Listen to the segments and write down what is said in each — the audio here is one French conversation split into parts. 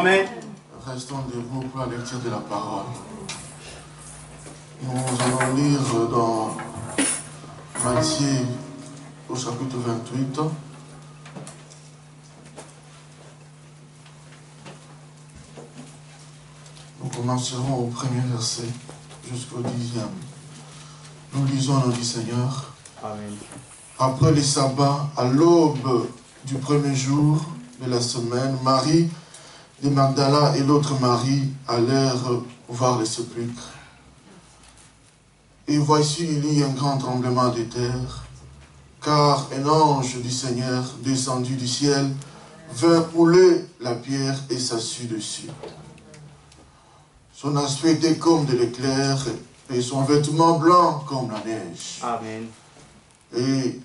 Amen. Restons debout pour la lecture de la parole. Nous allons lire dans Matthieu au chapitre 28. Nous commencerons au premier verset jusqu'au 10e. Nous lisons au nom du Seigneur. Amen. Après le sabbat, à l'aube du premier jour de la semaine, Marie de Magdala et l'autre Marie allèrent voir le sépulcre. Et voici, il y a un grand tremblement de terre, car un ange du Seigneur, descendu du ciel, vint rouler la pierre et s'assit dessus. Son aspect était comme de l'éclair, et son vêtement blanc comme la neige. Amen. Et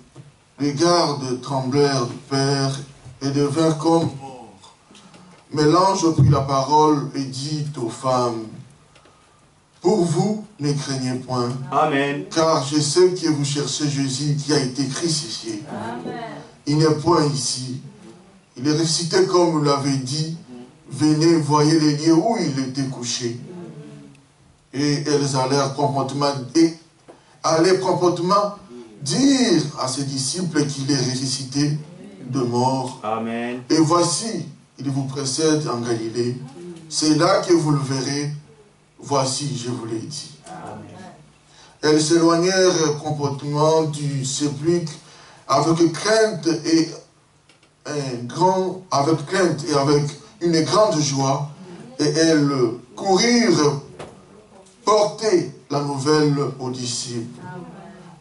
les gardes tremblèrent de peur et devinrent comme morts. Mais l'ange prit la parole et dit aux femmes, pour vous, ne craignez point. Amen. Car je sais que vous cherchez Jésus qui a été crucifié. Amen. Il n'est point ici. Il est ressuscité comme vous l'avez dit. Venez, voyez les lieux où il était couché. Et elles allèrent promptement dire à ses disciples qu'il est ressuscité de mort. Amen. Et voici, il vous précède en Galilée. C'est là que vous le verrez. Voici, je vous l'ai dit. Amen. Elles s'éloignèrent promptement du sépulcre avec crainte et avec une grande joie. Et elles courirent porter la nouvelle aux disciples.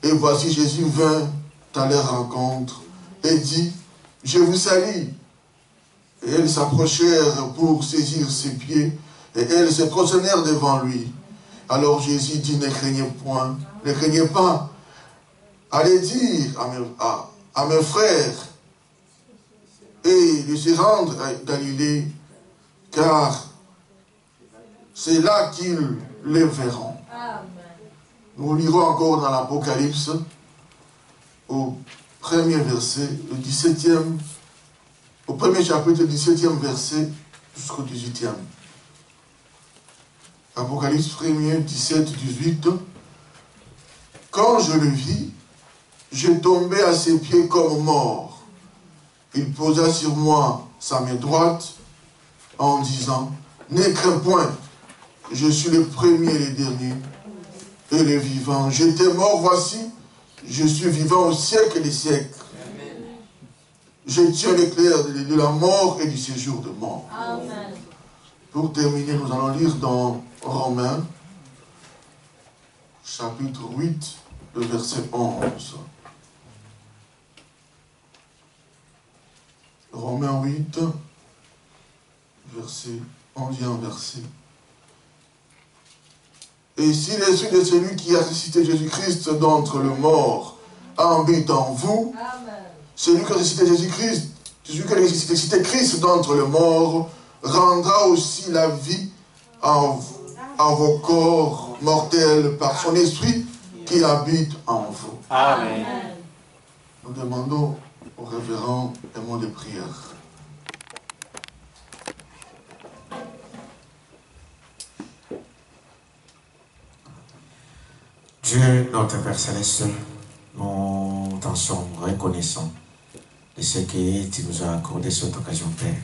Et voici, Jésus vint à leur rencontre et dit, je vous salue. Et elles s'approchèrent pour saisir ses pieds, et elles se prosternèrent devant lui. Alors Jésus dit, ne craignez point, ne craignez pas. Allez dire à mes frères, et de se rendre à Galilée, car c'est là qu'ils les verront. Nous lirons encore dans l'Apocalypse, au premier verset, le 17e, au premier chapitre, le 17e verset, jusqu'au 18e. Apocalypse 1er, 17, 18. Quand je le vis, je tombais à ses pieds comme mort. Il posa sur moi sa main droite en disant, ne crains point, je suis le premier et le dernier et le vivant. J'étais mort, voici, je suis vivant au siècle des siècles. Je tiens l'éclair de la mort et du séjour de mort. Amen. Pour terminer, nous allons lire dans Romains, chapitre 8, le verset 11. Romains 8, verset 11e verset. Et si l'esprit de celui qui a ressuscité Jésus-Christ d'entre les morts habite en vous, Amen. celui qui a ressuscité Jésus-Christ, celui qui a ressuscité Christ d'entre les morts, rendra aussi la vie à vos corps mortels par son esprit qui habite en vous. Amen. Nous demandons au révérend un mot de prière. Dieu, notre Père Céleste, nous t'en sommes reconnaissants de ce que tu nous as accordé cette occasion, Père.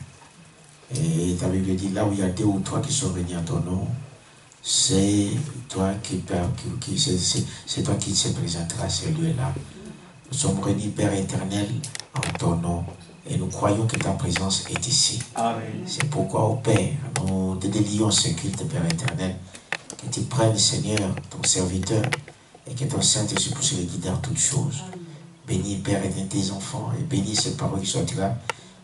Et ta Bible dit, là où il y a deux ou trois qui sont réunis en ton nom, c'est toi c'est toi qui se présenteras à ce lieu-là. Nous sommes réunis, Père éternel, en ton nom, et nous croyons que ta présence est ici. Amen. C'est pourquoi, au Père, nous te délions ce culte, Père éternel, que tu prennes, Seigneur, ton serviteur, et que ton Saint-Esprit puisse le guider en toutes choses. Bénis, Père, et tes enfants, et bénis cette parole qui soit là.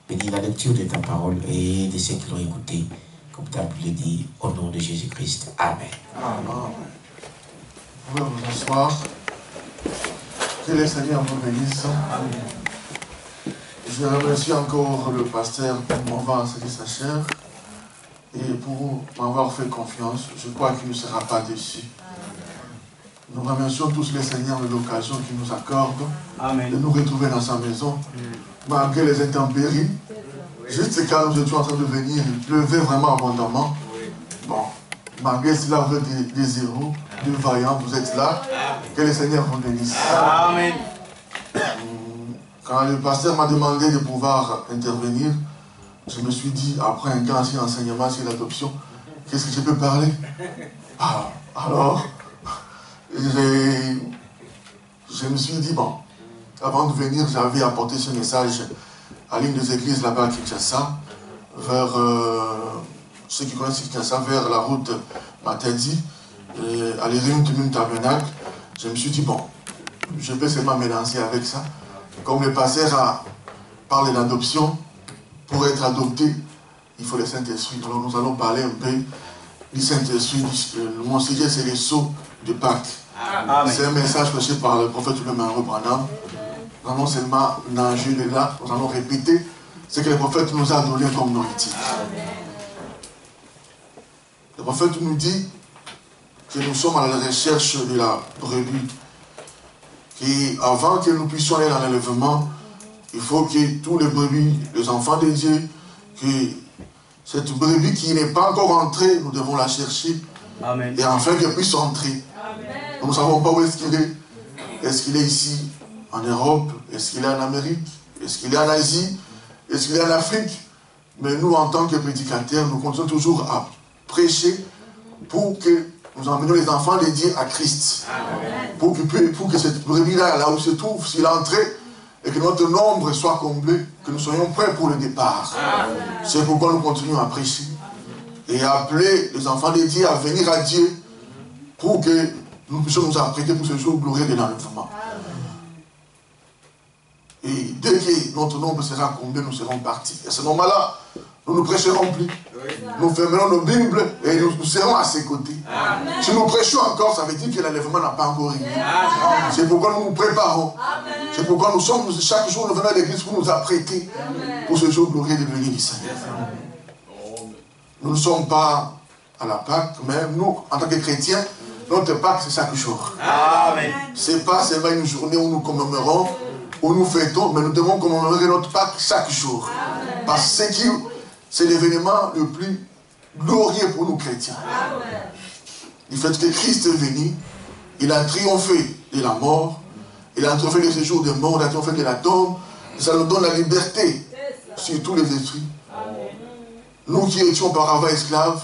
Bénis la lecture de ta parole et de ceux qui l'ont écouté, comme tu as pu le dire, au nom de Jésus-Christ. Amen. Amen. Vous pouvez vous asseoir. Que le Seigneur vous bénisse. Je remercie encore le pasteur pour m'avoir cédé sa chair et pour m'avoir fait confiance. Je crois qu'il ne sera pas déçu. Nous remercions tous les Seigneurs de l'occasion qu'il nous accorde Amen. de nous retrouver dans sa maison, malgré les intempéries. Juste quand nous étions en train de venir, il pleuvait vraiment abondamment. Bon, malgré cela, vous êtes des héros, des vaillants, vous êtes là. Que le Seigneur vous bénisse. Amen. Quand le pasteur m'a demandé de pouvoir intervenir, je me suis dit, après un grand enseignement sur l'adoption, qu'est-ce que je peux parler? Alors, je me suis dit, bon, avant de venir, j'avais apporté ce message à l'une des églises là-bas à Kinshasa, vers ceux qui connaissent Kinshasa, vers la route Matadi, à l'Érium Tumum Tabernacle. Je me suis dit, bon, je peux seulement me lancer avec ça. Comme le pasteur parle d'adoption, pour être adopté, il faut le Saint-Esprit. Alors nous allons parler un peu du Saint-Esprit. Mon sujet, c'est les sceaux de Pâques. C'est un message prêché par le prophète Manuel Branham. Nous allons seulement nager de là, nous allons répéter ce que le prophète nous a donné comme nourriture. Le prophète nous dit que nous sommes à la recherche de la brebis. Qu'avant que nous puissions aller dans l'enlèvement, il faut que tous les brebis, les enfants de Dieu, que cette brebis qui n'est pas encore entrée, nous devons la chercher. Amen. Et enfin qu'elle puisse entrer. Nous ne savons pas où est-ce qu'il est. Est-ce qu'il est ici, en Europe? Est-ce qu'il est en Amérique? Est-ce qu'il est en Asie? Est-ce qu'il est en Afrique? Mais nous, en tant que prédicateurs, nous continuons toujours à prêcher pour que nous emmenions les enfants de Dieu à Christ. Pour que cette brebis-là, là où se trouve, s'il est entré, et que notre nombre soit comblé, que nous soyons prêts pour le départ. C'est pourquoi nous continuons à prêcher et à appeler les enfants de Dieu à venir à Dieu pour que nous puissions nous apprêter pour ce jour glorieux de l'enlèvement. Et dès que notre nombre sera comblé, nous serons partis. Et à ce moment-là, nous ne prêcherons plus. Nous fermerons nos Bibles et nous serons à ses côtés. Amen. Si nous prêchons encore, ça veut dire que l'enlèvement n'a pas encore arrivé. C'est pourquoi nous nous préparons. C'est pourquoi nous sommes, chaque jour, nous venons à l'église pour nous apprêter pour ce jour glorieux de venir du Seigneur. Nous ne sommes pas à la Pâque, mais nous, en tant que chrétiens, notre Pâque, c'est chaque jour. Ce n'est pas seulement une journée où nous commémorons, où nous fêtons, mais nous devons commémorer notre Pâque chaque jour. Amen. Parce que c'est l'événement le plus glorieux pour nous chrétiens. Amen. Du fait que Christ est venu, il a triomphé de la mort, il a triomphé de ce jour de mort, il a triomphé de la tombe, ça nous donne la liberté sur tous les esprits. Amen. Nous qui étions auparavant esclaves,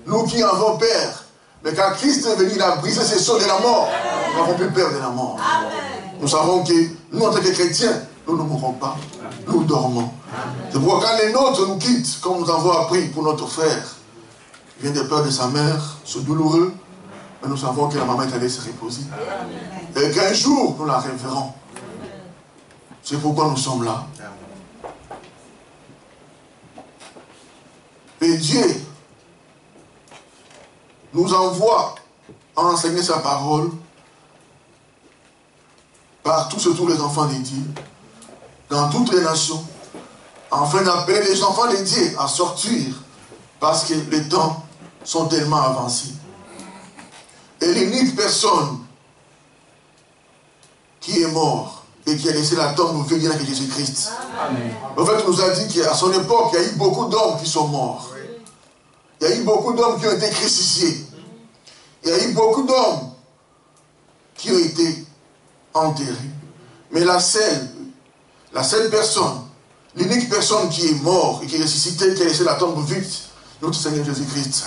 nous qui avons peur, mais quand Christ est venu, il a brisé ces sceaux de la mort, nous n'avons plus peur de la mort. Amen. Nous savons que nous, en tant que chrétiens, nous ne mourrons pas, nous dormons. C'est pourquoi quand les nôtres nous quittent, comme nous avons appris pour notre frère, il vient de peur de sa mère, c'est douloureux, mais nous savons que la maman est allée se reposer. Et qu'un jour, nous la reverrons. C'est pourquoi nous sommes là. Et Dieu nous envoie à enseigner sa parole par tous les enfants de Dieu, dans toutes les nations, afin d'appeler les enfants de Dieu à sortir, parce que les temps sont tellement avancés. Et l'unique personne qui est mort et qui a laissé la tombe vide, il n'y a que Jésus-Christ. En fait, il nous a dit qu'à son époque, il y a eu beaucoup d'hommes qui sont morts. Il y a eu beaucoup d'hommes qui ont été crucifiés. Il y a eu beaucoup d'hommes qui ont été enterré. Mais la seule personne, l'unique personne qui est morte et qui est ressuscitée, qui a laissé la tombe vide, notre Seigneur Jésus-Christ.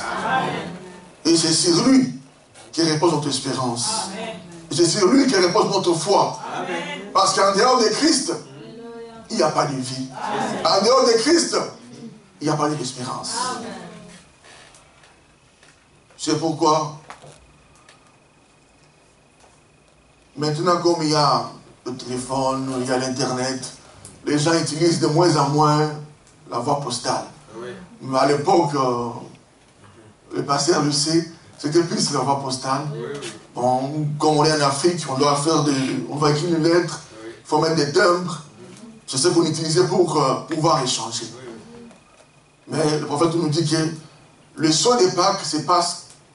Et c'est sur lui qui repose notre espérance. Amen. Et c'est sur lui qui repose notre foi. Amen. Parce qu'en dehors de Christ, il n'y a pas de vie. Amen. En dehors de Christ, il n'y a pas d'espérance. C'est pourquoi maintenant, comme il y a le téléphone, il y a l'internet, les gens utilisent de moins en moins la voie postale. Oui. Mais à l'époque, le pasteur le sait, c'était plus la voie postale. Oui. Bon, comme on est en Afrique, on doit écrire une lettre, il faut mettre des timbres. C'est ce qu'on utilisait pour pouvoir échanger. Oui. Mais le prophète nous dit que le sceau des Pâques, ce n'est pas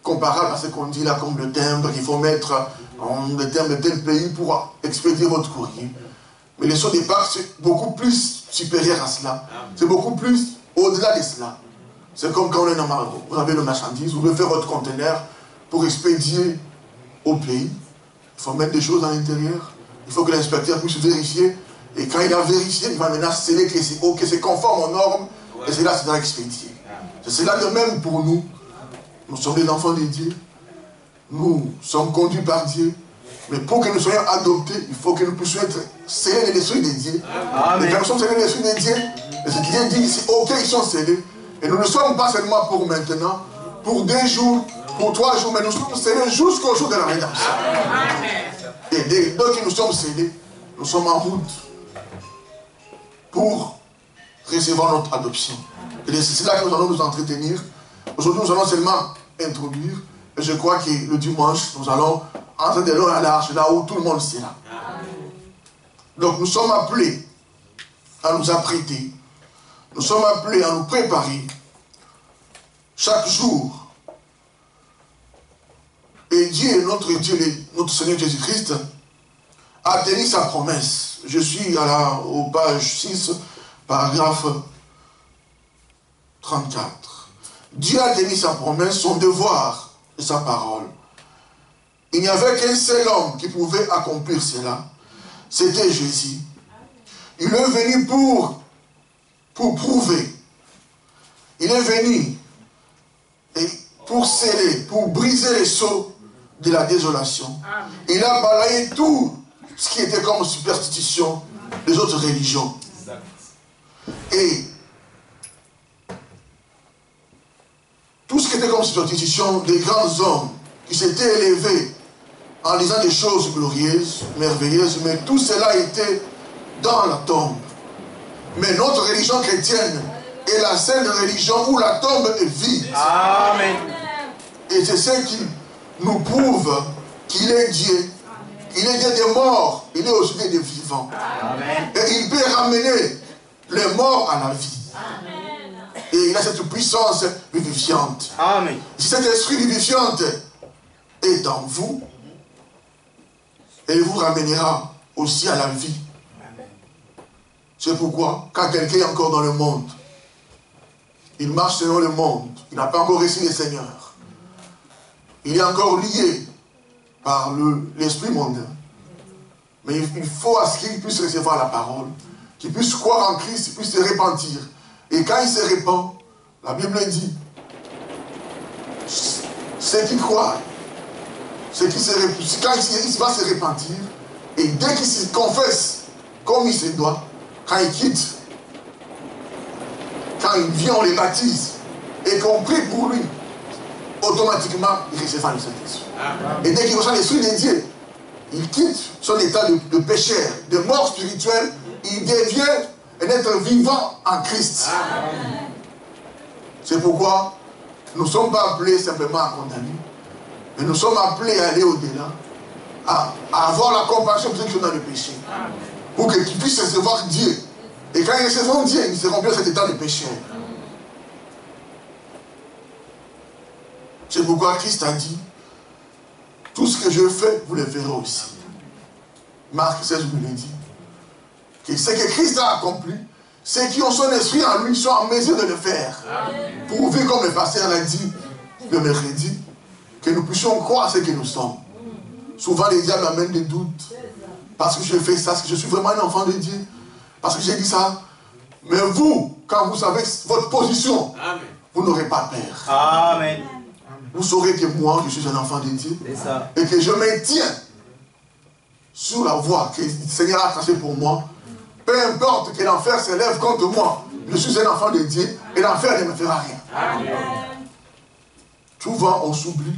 comparable à ce qu'on dit là comme le timbre, qu'il faut mettre le terme de tel pays pour expédier votre courrier. Mais les sceaux des Pâques, c'est beaucoup plus supérieur à cela. C'est beaucoup plus au-delà de cela. C'est comme quand on est dans vous avez le marchandise, vous voulez faire votre conteneur pour expédier au pays. Il faut mettre des choses à l'intérieur. Il faut que l'inspecteur puisse vérifier. Et quand il a vérifié, il va maintenant sceller que c'est OK, c'est conforme aux normes. Et c'est là que c'est expédié. C'est là de même pour nous. Nous sommes des enfants de Dieu. Nous sommes conduits par Dieu. Mais pour que nous soyons adoptés, il faut que nous puissions être scellés de l'esprit de Dieu. Et quand nous sommes scellés de l'esprit de Dieu, Dieu dit ici, OK, ils sont scellés. Et nous ne sommes pas seulement pour maintenant, pour 2 jours, pour 3 jours, mais nous sommes scellés jusqu'au jour de la rédemption. Et dès que nous sommes scellés, nous sommes en route pour recevoir notre adoption. Et c'est là que nous allons nous entretenir. Aujourd'hui, nous allons seulement introduire. Et je crois que le dimanche, nous allons entrer de long à large, là où tout le monde sera. Donc nous sommes appelés à nous apprêter. Nous sommes appelés à nous préparer chaque jour. Et Dieu, notre Seigneur Jésus-Christ, a tenu sa promesse. Je suis au page 6, paragraphe 34. Dieu a tenu sa promesse, son devoir et sa parole. Il n'y avait qu'un seul homme qui pouvait accomplir cela. C'était Jésus. Il est venu pour prouver. Il est venu pour sceller, pour briser les sceaux de la désolation. Il a balayé tout ce qui était comme superstition des autres religions. Et tout ce qui était comme superstition des grands hommes qui s'étaient élevés en disant des choses glorieuses, merveilleuses, mais tout cela était dans la tombe. Mais notre religion chrétienne est la seule religion où la tombe est vide. Amen. Et c'est ce qui nous prouve qu'il est Dieu. Il est Dieu des morts, il est aussi Dieu des vivants. Amen. Et il peut ramener les morts à la vie. Amen. Et il a cette puissance vivifiante. Amen. Si cet esprit vivifiant est en vous, il vous ramènera aussi à la vie. C'est pourquoi, quand quelqu'un est encore dans le monde, il marche selon le monde, il n'a pas encore reçu le Seigneur, il est encore lié par l'esprit mondain. Mais il faut à ce qu'il puisse recevoir la parole, qu'il puisse croire en Christ, qu'il puisse se repentir. Et quand il se repent, la Bible dit, ceux qui croient, quand il va se repentir, et dès qu'il se confesse comme il se doit, quand il quitte, quand il vient, on les baptise, et qu'on prie pour lui, automatiquement, il recevra le Saint-Esprit. Et dès qu'il reçoit l'Esprit de Dieu, il quitte son état de pécheur, de mort spirituelle, il devient un être vivant en Christ. C'est pourquoi nous ne sommes pas appelés simplement à condamner, mais nous sommes appelés à aller au-delà, à avoir la compassion pour ceux qui sont dans le péché, pour qu'ils puissent recevoir Dieu. Et quand ils recevront Dieu, ils seront bien cet état de pécheur. C'est pourquoi Christ a dit, tout ce que je fais, vous le verrez aussi. Marc 16 vous le dit. Que ce que Christ a accompli, ceux qui ont son esprit en lui sont en mesure de le faire. Pour vivre comme le pasteur l'a dit le mercredi, que nous puissions croire ce que nous sommes. Souvent les diables amènent des doutes. Parce que je fais ça, parce que je suis vraiment un enfant de Dieu. Parce que j'ai dit ça. Mais vous, quand vous savez votre position, vous n'aurez pas peur. Amen. Vous saurez que moi, je suis un enfant de Dieu. Et que je me tiens sur la voie que le Seigneur a tracée pour moi. Peu importe que l'enfer s'élève contre moi. Je suis un enfant de Dieu et l'enfer ne me fera rien. Amen. Souvent, on s'oublie.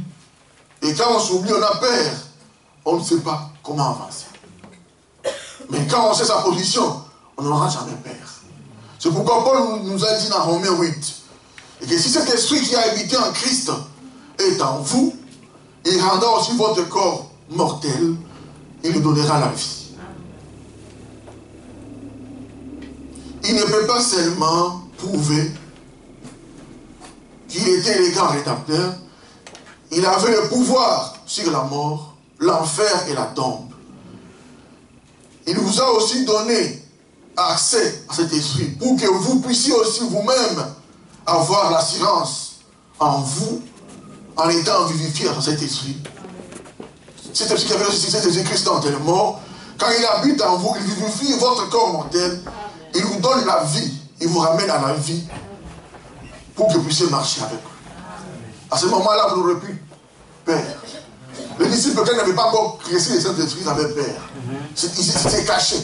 Et quand on s'oublie, on a peur. On ne sait pas comment avancer. Mais quand on sait sa position, on n'aura jamais peur. C'est pourquoi Paul nous a dit dans Romains 8, et que si cet esprit qui a habité en Christ est en vous, il rendra aussi votre corps mortel, il lui donnera la vie. Il ne peut pas seulement prouver qu'il était le grand rédempteur, il avait le pouvoir sur la mort, l'enfer et la tombe. il vous a aussi donné accès à cet esprit pour que vous puissiez aussi vous-même avoir l'assurance en vous, en étant vivifié dans cet esprit. Cet esprit qui avait ressuscité Jésus-Christ dans tel mort, quand il habite en vous, il vivifie votre corps mortel, il vous donne la vie, il vous ramène à la vie pour que vous puissiez marcher avec lui. À ce moment-là, vous n'aurez plus peur. Les disciples, quand ils n'avaient pas encore reçu le Saint-Esprit, ils avaient peur. C'était caché.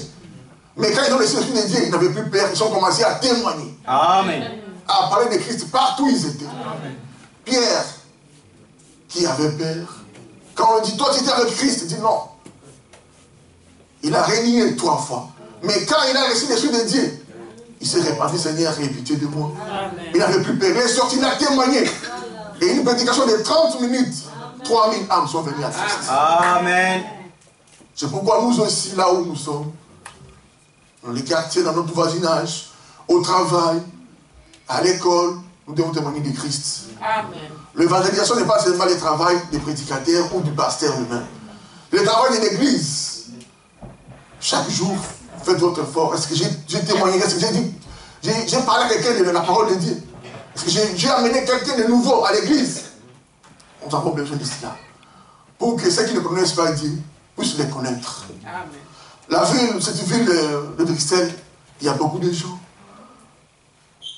Mais quand ils ont reçu l'Esprit de Dieu, ils n'avaient plus peur. Ils ont commencé à témoigner. Amen. À parler de Christ partout où ils étaient. Amen. Pierre, qui avait peur, quand on dit, toi tu étais avec Christ, il dit non. Il a régné 3 fois. Mais quand il a reçu l'Esprit de Dieu, il s'est répandu, Seigneur, aie pitié de moi. Amen. Il n'avait plus peur. Il est sorti, il a témoigné. Et une prédication de 30 minutes, 3000 âmes sont venues à Christ. Amen. C'est pourquoi nous aussi, là où nous sommes, dans les quartiers, dans notre voisinage, au travail, à l'école, nous devons témoigner de Christ. Amen. L'évangélisation n'est pas seulement le travail des prédicateurs ou du pasteur lui-même. Le travail de l'église. Chaque jour, faites votre effort. Est-ce que j'ai témoigné? Est-ce que j'ai parlé à quelqu'un de la parole de Dieu? Est-ce que j'ai amené quelqu'un de nouveau à l'église? Nous avons besoin de cela. Pour que ceux qui ne connaissent pas Dieu puissent les connaître. Amen. La ville, cette ville de Bruxelles, il y a beaucoup de gens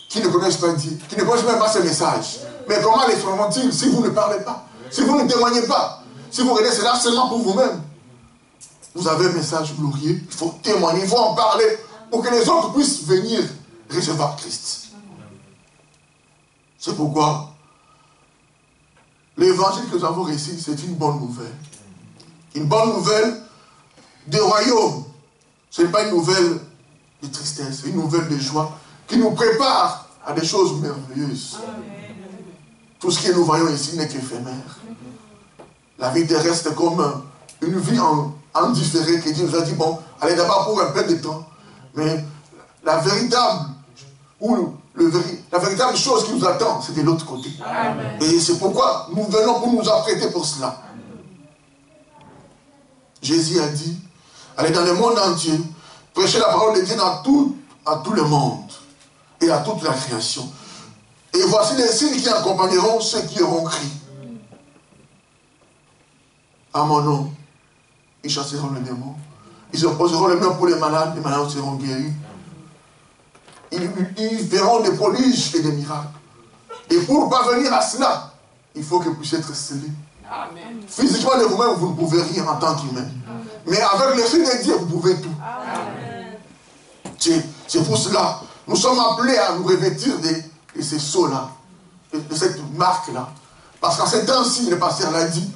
qui ne connaissent pas Dieu, qui ne connaissent même pas ce message. Mais comment les feront-ils si vous ne parlez pas, si vous ne témoignez pas, si vous regardez cela seulement pour vous-même? Vous avez un message glorieux, il faut témoigner, il faut en parler pour que les autres puissent venir recevoir Christ. C'est pourquoi l'évangile que nous avons reçu, c'est une bonne nouvelle. Une bonne nouvelle du royaume. Ce n'est pas une nouvelle de tristesse, c'est une nouvelle de joie qui nous prépare à des choses merveilleuses. Tout ce que nous voyons ici n'est qu'éphémère. La vie terrestre est comme une vie en différé que Dieu nous a dit, bon, allez d'abord pour un peu de temps. Mais la véritable chose qui nous attend, c'est de l'autre côté. Amen. Et c'est pourquoi nous venons pour nous apprêter pour cela. Jésus a dit, allez dans le monde entier, prêchez la parole de Dieu à tout le monde et à toute la création. Et voici les signes qui accompagneront ceux qui auront crié. À mon nom, ils chasseront les démons. Ils opposeront les mains pour les malades seront guéris. Ils verront des prodiges et des miracles. Et pour parvenir à cela, il faut que vous puissiez être scellés. Amen. Physiquement de vous-même, vous ne pouvez rien en tant qu'humain. Mais avec l'Esprit de Dieu, vous pouvez tout. C'est pour cela, nous sommes appelés à nous revêtir de ces sceaux-là, de cette marque-là. Parce qu'en ces temps-ci, le pasteur l'a dit,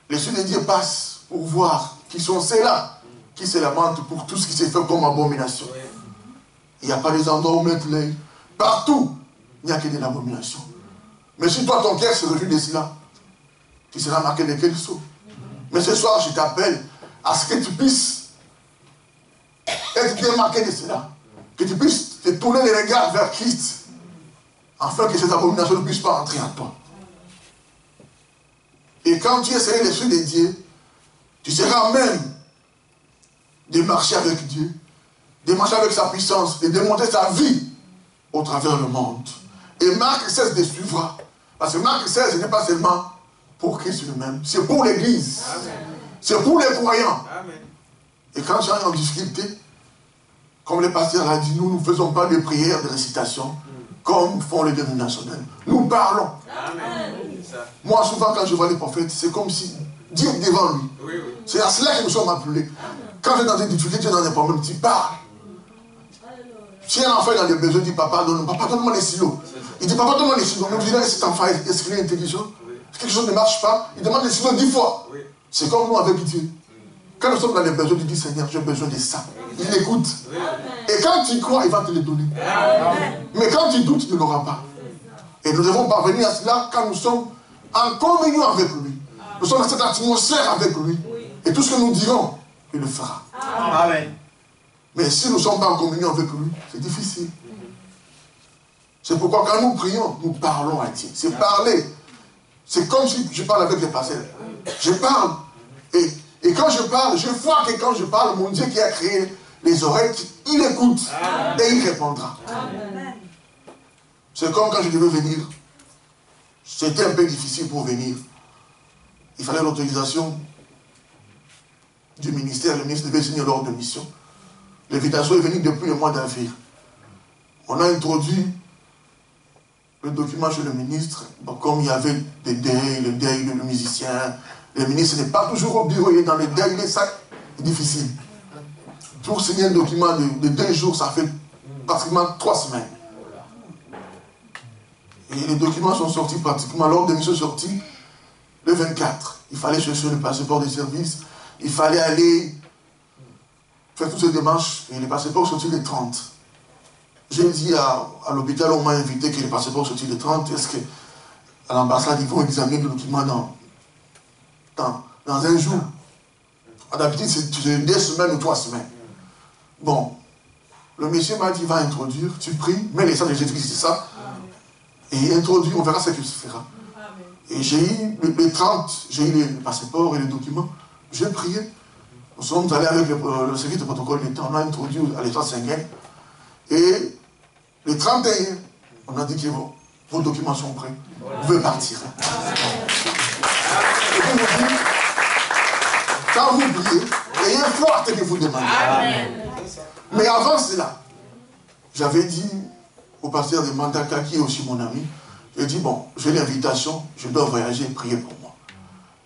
l'Esprit de Dieu passe pour voir qui sont ceux-là qui se lamentent pour tout ce qui s'est fait comme abomination. Il n'y a pas des endroits où mettre l'œil. Partout, il n'y a que de l'abomination. Mais si toi, ton cœur se réjouit de cela, tu seras marqué de quel sceau. Mais ce soir, je t'appelle à ce que tu puisses être démarqué de cela. Que tu puisses te tourner les regards vers Christ, afin que cette abomination ne puisse pas entrer en toi. Et quand tu essaieras l'Esprit de Dieu, tu seras même de marcher avec Dieu, de marcher avec sa puissance et de montrer sa vie au travers le monde. Et Marc 16 te suivra. Parce que Marc 16 n'est pas seulement pour Christ lui-même, c'est pour l'Église. C'est pour les croyants. Amen. Et quand j'arrive en difficulté, comme le pasteur l'a dit, nous ne faisons pas de prières, de récitation, comme font les dénominationnels. Nous parlons. Amen. Moi, souvent, quand je vois les prophètes, c'est comme si Dieu est devant lui. Oui, oui. C'est à cela que nous sommes appelés. Quand tu es dans une difficulté, tu es dans un problème, tu parles. Si un enfant est dans des besoins, il dit, papa, donne-moi les silos. Il dit, papa, donne-moi les silos. Nous disons, cet enfant, est-ce qu'il est intelligent? Quelque chose ne marche pas, il demande les silos 10 fois. Oui. C'est comme nous avec Dieu. Quand nous sommes dans les besoins, tu dis, Seigneur, j'ai besoin de ça. Il écoute. Oui. Et quand tu crois, il va te les donner. Amen. Mais quand tu doutes, tu ne l'auras pas. Et nous devons parvenir à cela quand nous sommes en communion avec lui. Nous sommes dans cette atmosphère avec lui. Et tout ce que nous dirons, il le fera. Amen. Mais si nous ne sommes pas en communion avec lui, c'est difficile. C'est pourquoi quand nous prions, nous parlons à Dieu. C'est parler. C'est comme si je parle avec les pasteurs. Je parle et Et quand je parle, je vois que quand je parle, mon Dieu qui a créé les oreilles, il écoute et il répondra. C'est comme quand je devais venir. C'était un peu difficile pour venir. Il fallait l'autorisation du ministère. Le ministre devait signer l'ordre de mission. L'invitation est venue depuis le mois d'avril. On a introduit le document chez le ministre. Bon, comme il y avait des deuils, le deuil de le musicien, le ministre n'est pas toujours au bureau, il est dans le deuil, c'est difficile. Pour signer un document de 2 jours, ça fait pratiquement 3 semaines. Et les documents sont sortis pratiquement, l'ordre de mission est sorti le 24. Il fallait chercher le passeport de service, il fallait aller faire toutes ces démarches, et les passeports sont sortis le 30. J'ai dit à l'hôpital, on m'a invité que les passeports sont sortis le 30, est-ce qu'à l'ambassade, ils vont examiner le document dans un jour? D'habitude, c'est 2 semaines ou 3 semaines. Bon, le monsieur m'a dit, va introduire, tu pries, mets les sangs de Jésus-Christ, c'est ça, et introduit, on verra ce qu'il se fera. Et j'ai eu, le 30, j'ai eu le passeport et les documents, j'ai prié. Nous sommes allés avec le service de protocole d'État, on a introduit à l'État Schengen, et le 31, on a dit que vos documents sont prêts, vous pouvez partir. Et vous vous dites, quand vous priez, ayez foi que vous demandez. Amen. Mais avant cela, j'avais dit au pasteur de Mandaka, qui est aussi mon ami, j'ai dit, bon, j'ai l'invitation, je dois voyager et prier pour moi.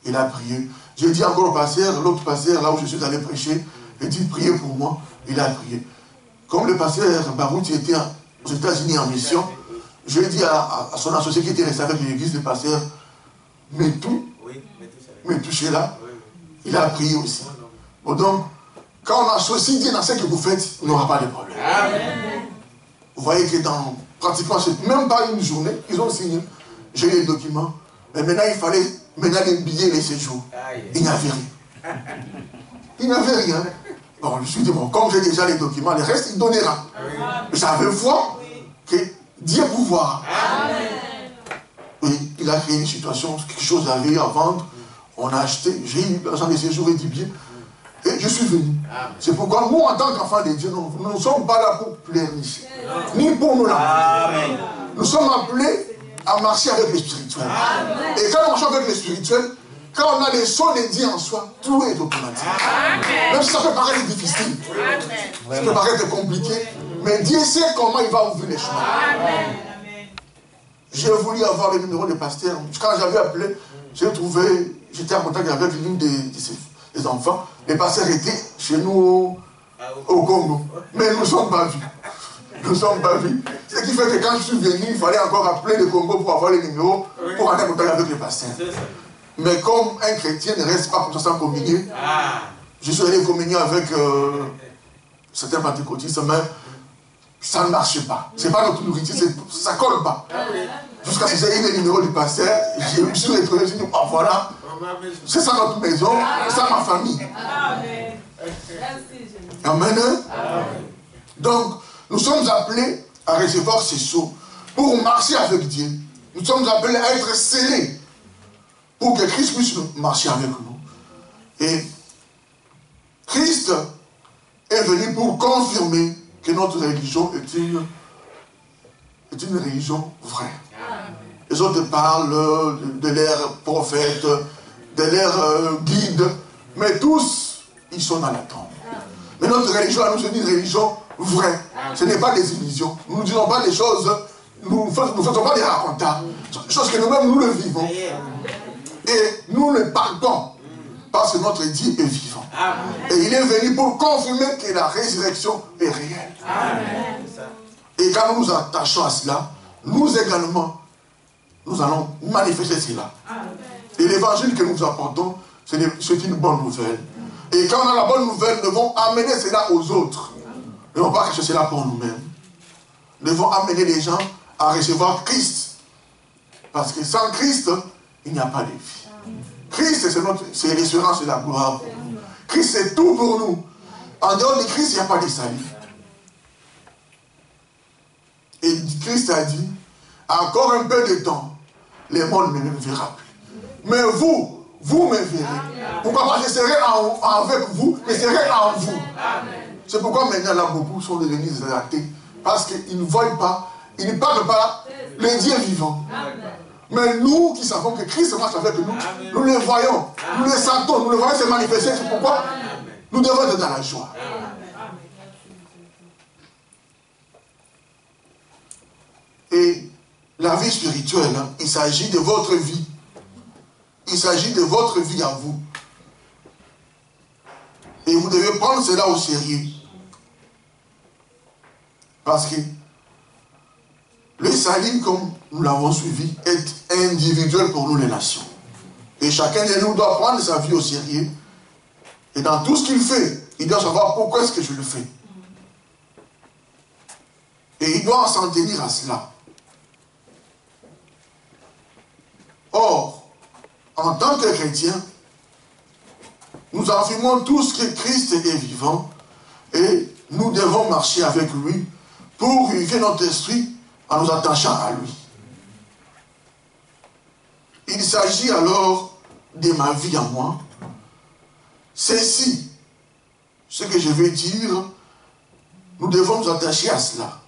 Il a prié. J'ai dit encore au pasteur, l'autre pasteur, là où je suis allé prêcher, j'ai dit, priez pour moi. Il a prié. Comme le pasteur Barouti était aux États-Unis en mission, j'ai dit à son associé qui était resté avec l'église, le pasteur, mais tout chez là, il a prié aussi. Bon, donc, quand on associe Dieu dans ce que vous faites, il n'y aura pas de problème. Amen. Vous voyez que dans pratiquement, même pas une journée, ils ont signé. J'ai eu les documents. Mais maintenant, il fallait les billets, les séjours. Il n'y avait rien. Il n'y avait rien. Bon, je me suis dit, bon, comme j'ai déjà les documents, le reste, il donnera. J'avais foi que Dieu pouvoir. Oui, il a créé une situation, quelque chose avait à vendre. On a acheté, j'ai eu l'argent des séjours et du bien. Et je suis venu. C'est pourquoi nous, en tant qu'enfants de Dieu, nous ne sommes pas là pour pleurnicher. Ni pour nous lamenter. Nous sommes appelés à marcher avec les spirituels. Amen. Et quand on marche avec les spirituels, quand on a les sons de Dieu en soi, tout est automatique. Amen. Même si ça peut paraître difficile, ça peut paraître compliqué, mais Dieu sait comment il va ouvrir les chemins. Amen. J'ai voulu avoir le numéro de pasteur. Quand j'avais appelé, j'ai trouvé, j'étais en contact avec l'une des enfants. Les pasteurs étaient chez nous au Congo. Mais nous ne sommes pas vus. Nous ne sommes pas vus. Ce qui fait que quand je suis venu, il fallait encore appeler le Congo pour avoir les numéros, pour aller en contact avec les pasteurs. Mais comme un chrétien ne reste pas comme ça sans communier, je suis allé communier avec certains pentecôtistes, mais ça ne marche pas. Ce n'est pas notre nourriture, ça ne colle pas. Jusqu'à ce que j'ai eu le numéro du pasteur, je me suis retrouvé, je me suis dit, oh, voilà, c'est ça notre maison, c'est ça ma famille. Amen. Donc, nous sommes appelés à recevoir ces sceaux pour marcher avec Dieu. Nous sommes appelés à être scellés pour que Christ puisse marcher avec nous. Et Christ est venu pour confirmer que notre religion est une religion vraie. Les autres parlent de leurs prophètes, de leurs guides, mais tous, ils sont dans la tombe. Mais notre religion, à nous, c'est une religion vraie. Ce n'est pas des illusions. Nous ne disons pas des choses, nous ne faisons pas des racontards. Choses que nous-mêmes, nous le vivons. Et nous le partons, parce que notre Dieu est vivant. Et il est venu pour confirmer que la résurrection est réelle. Et quand nous nous attachons à cela, nous également, nous allons manifester cela. Et l'évangile que nous apportons, c'est une bonne nouvelle. Et quand on a la bonne nouvelle, nous devons amener cela aux autres. Nous ne devons pas cacher cela pour nous-mêmes. Nous devons amener les gens à recevoir Christ. Parce que sans Christ, il n'y a pas de vie. Christ, c'est l'espérance et la gloire pour nous. Christ, c'est tout pour nous. En dehors de Christ, il n'y a pas de salut. Et Christ a dit, encore un peu de temps, le monde ne me verra plus. Mais vous vous me verrez. Pourquoi pas, je serai avec vous, je serai en vous. C'est pourquoi maintenant, là, beaucoup sont devenus athées. Parce qu'ils ne voient pas, ils ne parlent pas le Dieu vivant. Mais nous qui savons que Christ marche avec nous, nous le voyons, nous le sentons, nous le voyons se manifester. C'est pourquoi nous devons être dans la joie. Et la vie spirituelle, hein, il s'agit de votre vie. Il s'agit de votre vie à vous. Et vous devez prendre cela au sérieux. Parce que le salut, comme nous l'avons suivi, est individuel pour nous les nations. Et chacun de nous doit prendre sa vie au sérieux. Et dans tout ce qu'il fait, il doit savoir pourquoi est-ce que je le fais. Et il doit s'en tenir à cela. Or, en tant que chrétien, nous affirmons tous que Christ est vivant et nous devons marcher avec lui pour vivifier notre esprit en nous attachant à lui. Il s'agit alors de ma vie à moi. Ceci, ce que je vais dire, nous devons nous attacher à cela.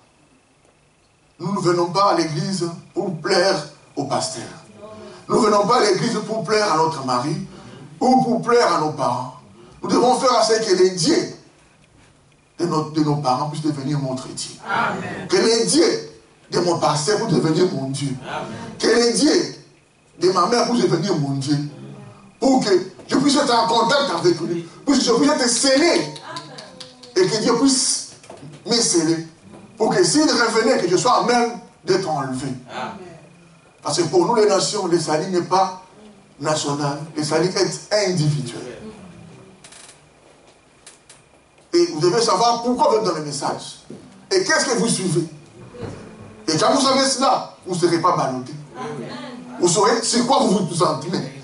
Nous ne venons pas à l'église pour plaire au pasteur. Nous ne venons pas à l'église pour plaire à notre mari ou pour plaire à nos parents. Nous devons faire à ce que les dieux de nos parents puissent devenir notre Dieu. Amen. Que les dieux de mon pasteur puissent devenir mon Dieu. Amen. Que les dieux de ma mère puissent devenir mon Dieu. Pour que je puisse être en contact avec lui. Pour que je puisse être scellé. Et que Dieu puisse me sceller. Pour que s'il revenait, que je sois même d'être enlevé. Amen. Parce que pour nous les nations, le salut n'est pas national. Le salut est individuel. Et vous devez savoir pourquoi vous êtes dans le message. Et qu'est-ce que vous suivez. Et quand vous savez cela, vous ne serez pas ballotté. Vous saurez sur quoi vous vous en tenez.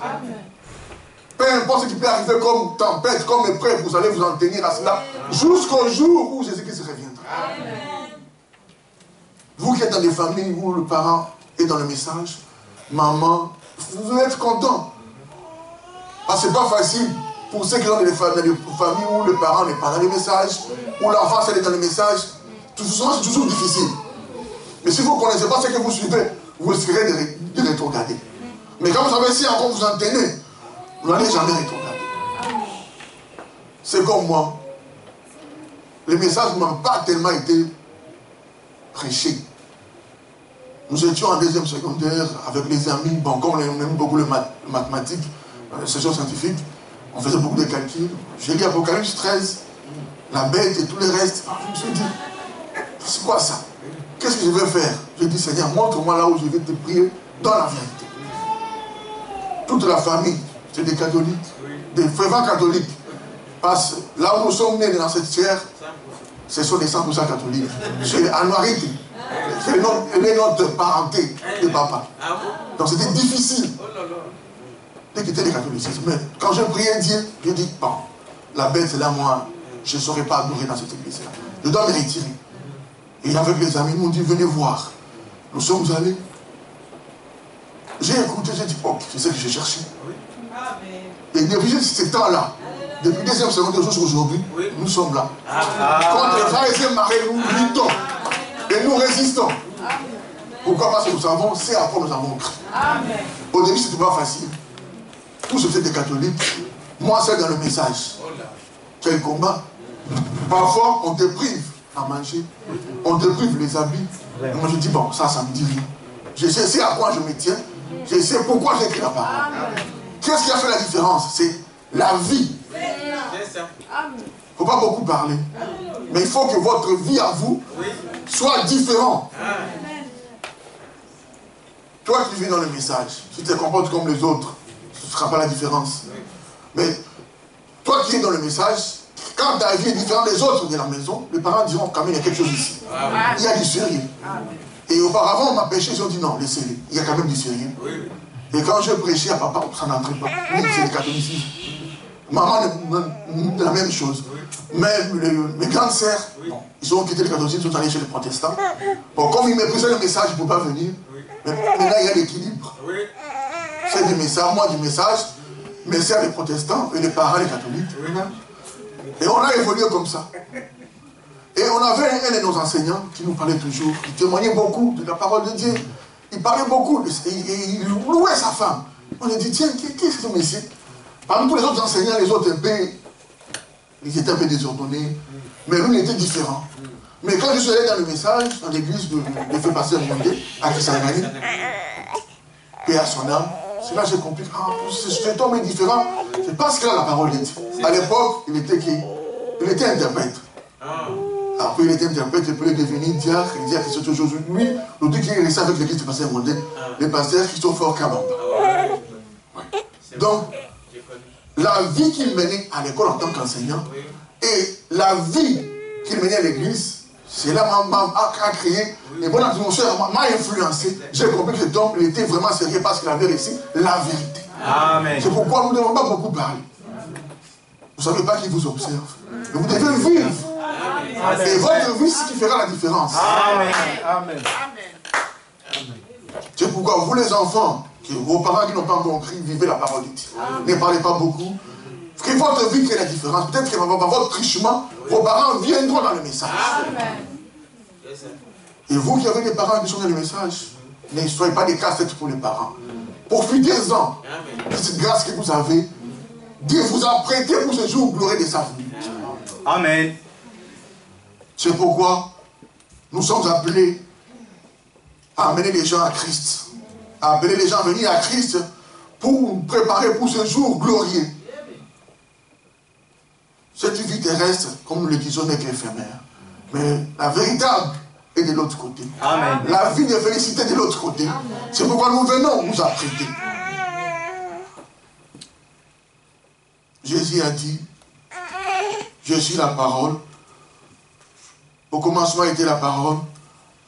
Peu importe ce qui peut arriver comme tempête, comme épreuve, vous allez vous en tenir à cela jusqu'au jour où Jésus-Christ reviendra. Vous qui êtes dans des familles où le parent est dans le message, maman, vous allez être content. Parce que ce n'est pas facile. Pour ceux qui ont des familles où le parent n'est pas dans le message, où l'enfant est dans le message, c'est toujours difficile. Mais si vous ne connaissez pas ce que vous suivez, vous risquerez de rétrograder. Mais quand vous savez si encore vous en tenez, vous n'allez jamais rétrograder. C'est comme moi. Le message ne m'a pas tellement été prêché. Nous étions en deuxième secondaire avec les amis, bon, comme on aime beaucoup les mathématiques, les sessions scientifiques, on faisait beaucoup de calculs. J'ai lu Apocalypse 13, la bête et tout le reste. Je me suis dit, c'est quoi ça? Qu'est-ce que je vais faire? J'ai dit, Seigneur, montre-moi là où je vais te prier dans la vérité. Toute la famille, c'est des catholiques, des fervents catholiques. Parce que là où nous sommes nés dans cette chair, ce sont des 100% catholiques. C'est Anuarité. C'est notre parenté de papa. Donc c'était difficile de quitter le catholicisme. Mais quand je priais Dieu, je dis, bon, la bête c'est là, moi, je ne saurais pas adorer dans cette église-là. Je dois me retirer. Et avec les amis, ils m'ont dit, venez voir. Nous sommes allés. J'ai écouté, j'ai dit, ok, c'est ce que j'ai cherché. Et depuis ce temps-là, depuis deuxième seconde jusqu'aujourd'hui, nous sommes là. Contre les frères et marées, nous luttons. Et nous résistons. Pourquoi? Parce que nous savons, c'est à quoi nous avons cru. Au début, c'était pas facile. Tous c'était des catholiques. Moi, c'est dans le message. Quel combat. Parfois, on te prive à manger. On te prive les habits. Et moi, je dis, bon, ça me dit rien. Je sais à quoi je me tiens. Je sais pourquoi j'écris la parole. Qu'est-ce qui a fait la différence? C'est la vie. Il ne faut pas beaucoup parler. Mais il faut que votre vie à vous soit différente. Toi qui vis dans le message, si tu te comportes comme les autres, ce ne sera pas la différence. Mais toi qui es dans le message, quand ta vie est différente des autres de la maison, les parents diront quand même il y a quelque chose ici. Il y a du sérieux. Et auparavant on m'a péché, ils ont dit non, laissez-les. Il y a quand même du sérieux. Et quand je prêchais à papa, ça n'entrait pas. Oui, c'est le catholicisme. Maman, la même chose. Mais mes grandes sœurs, bon, ils ont quitté le catholicisme, ils sont allés chez les protestants. Bon, comme ils méprisaient le message, ils ne pouvaient pas venir. Mais là, il y a l'équilibre. C'est du message, moi du message. mes sœurs les protestants et les parents les catholiques. Et on a évolué comme ça. Et on avait un de nos enseignants qui nous parlait toujours, qui témoignait beaucoup de la parole de Dieu. Il parlait beaucoup, il louait sa femme. On a dit, tiens, qui est ce monsieur? Parmi tous les autres enseignants, les autres ils étaient un peu désordonnés. Mais lui, il était différent. Mais quand je suis allé dans le message, dans l'église de feu pasteur Mondé, à Kisangani, paix à son âme, c'est là que j'ai compris, cet homme est différent. C'est parce qu'il a la parole de Dieu. À l'époque, il était qui? Il était interprète. Après, il était interprète, il peut devenir diacre. Il dit à Christophe aujourd'hui, lui, le Dieu qui est resté avec l'église de pasteur Mondé, le pasteur Christophe Kabamba. Ouais. Donc, la vie qu'il menait à l'école en tant qu'enseignant et la vie qu'il menait à l'église, c'est là m'a créé une bonne atmosphère, m'a influencé. J'ai compris que cet homme, il était vraiment sérieux parce qu'il avait réussi la vérité. C'est pourquoi nous ne devons pas beaucoup parler. Vous ne savez pas qui vous observe. Mais vous devez vivre. Et votre vie, c'est ce qui fera la différence. Amen. C'est pourquoi vous les enfants, vos parents qui n'ont pas encore compris, vivez la parole de Dieu. Ne parlez pas beaucoup. Que votre vie crée la différence. Peut-être que par votre trichement, vos parents viendront dans le message. Et vous qui avez des parents qui sont dans le message, ne soyez pas des cassettes pour les parents. Profitez-en de cette grâce que vous avez. Dieu vous a prêté pour ce jour glorieux de sa venue. Amen. C'est pourquoi nous sommes appelés à amener les gens à Christ. À appeler les gens à venir à Christ pour nous préparer pour ce jour glorieux. Cette vie terrestre, comme nous le disons, n'est qu'éphémère. Mais la véritable est de l'autre côté. Amen. La vie de félicité est de l'autre côté. C'est pourquoi nous venons nous apprêter. Jésus a dit, je suis la parole. Au commencement était la parole.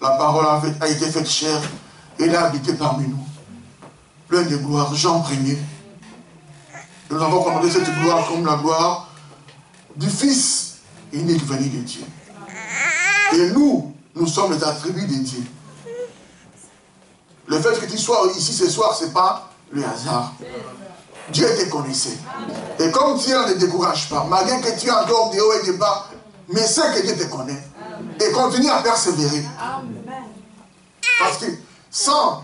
La parole a été faite chair. Et elle a habité parmi nous. Plein de gloire. Jean 1er. Nous avons commandé cette gloire comme la gloire du Fils unique venu de Dieu. Et nous sommes les attributs de Dieu. Le fait que tu sois ici ce soir, ce n'est pas le hasard. Dieu te connaissait. Et comme Dieu ne décourage pas, malgré que tu as encore des hauts et des bas, mais c'est que Dieu te connaît. Et continue à persévérer. Parce que sans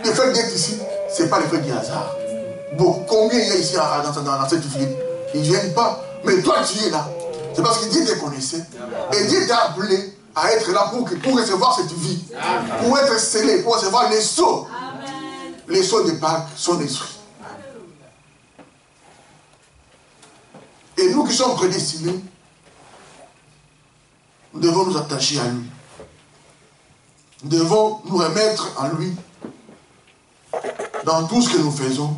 le fait d'être ici, ce n'est pas le fait du hasard. Bon, combien il y a ici dans cette ville? Ils ne viennent pas. Mais toi, tu es là. C'est parce que Dieu te connaissait. Et Dieu t'a appelé à être là pour recevoir cette vie. Pour être scellé, pour recevoir les sceaux. Les sceaux de Pâques, son esprit. Et nous qui sommes prédestinés, nous devons nous attacher à lui. Nous devons nous remettre en lui dans tout ce que nous faisons.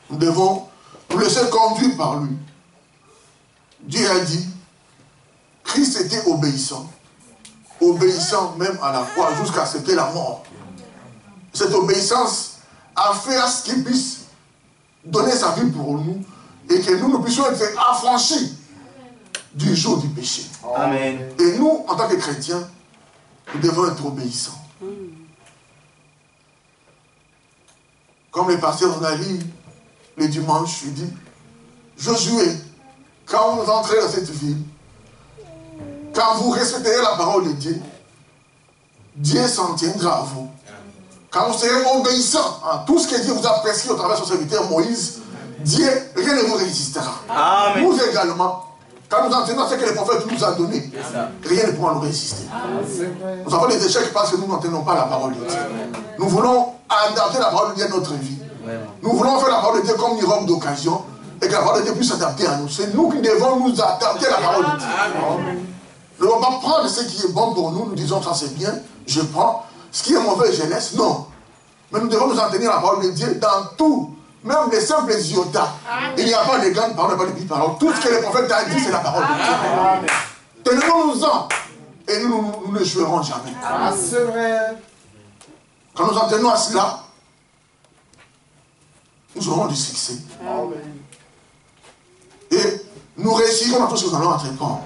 Nous devons nous laisser conduire par lui. Dieu a dit, Christ était obéissant. Obéissant même à la croix jusqu'à ce qu'est la mort. Cette obéissance a fait à ce qu'il puisse donner sa vie pour nous et que nous puissions être affranchis du jour du péché. Amen. Et nous, en tant que chrétiens, nous devons être obéissants. Comme le pasteur on a lu le dimanche, il dit, Josué, quand vous entrez dans cette ville, quand vous respecterez la parole de Dieu, Dieu s'en tiendra à vous. Quand vous serez obéissant à tout ce que Dieu vous a prescrit au travers de son serviteur Moïse, Dieu, rien ne vous résistera. Amen. Nous également, quand nous entendons ce que le prophète nous a donné, rien ne pourra nous résister. Nous avons des échecs parce que nous n'entendons pas la parole de Dieu. Nous voulons adapter la parole de Dieu à notre vie. Nous voulons faire la parole de Dieu comme une robe d'occasion et que la parole de Dieu puisse s'adapter à nous. C'est nous qui devons nous adapter à la parole de Dieu. Nous ne devons pas prendre ce qui est bon pour nous, nous disons ça c'est bien, je prends. Ce qui est mauvais, je laisse. Non. Mais nous devons nous en tenir à la parole de Dieu dans tout. Même les simples iotas. Il n'y a pas de grandes paroles, pas de petites paroles. Tout ce que le prophète a dit, c'est la parole de Dieu. Tenons-nous-en. Et nous ne jouerons jamais. C'est vrai. Quand nous en tenons à cela, nous aurons du succès. Et nous réussirons dans tout ce que nous allons entreprendre.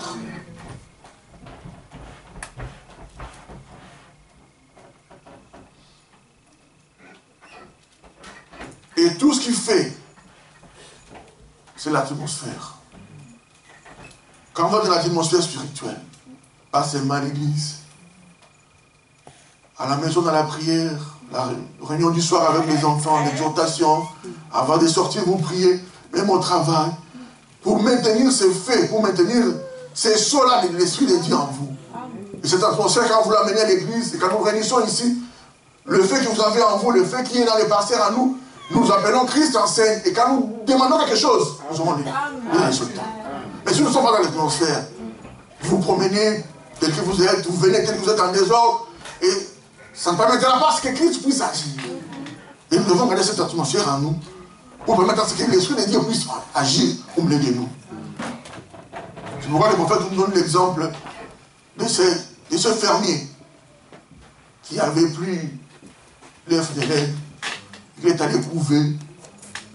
Et tout ce qui fait, c'est l'atmosphère. Quand on va dans l'atmosphère spirituelle, pas seulement à l'église, à la maison, dans la prière, la réunion du soir avec les enfants, l'exhortation, avant de sortir, vous priez, même au travail, pour maintenir ce fait, pour maintenir ces sauts-là de l'Esprit de Dieu en vous. Et cette atmosphère, quand vous l'amenez à l'église, et quand nous réunissons ici, le fait que vous avez en vous, le fait qu'il y ait dans les pasteurs en nous, nous appelons Christ en scène. Et quand nous demandons quelque chose, nous aurons des résultats. Mais si nous ne sommes pas dans l'atmosphère, vous promenez tel que vous êtes, vous venez tel que vous êtes en désordre, et ça ne permettra pas à ce que Christ puisse agir. Et nous devons garder cette atmosphère en nous, pour permettre à ce que l'Esprit de Dieu puisse agir au milieu de nous. C'est pourquoi le prophète nous donne l'exemple de ce fermier qui avait pris l'œuf de laine, il est allé couver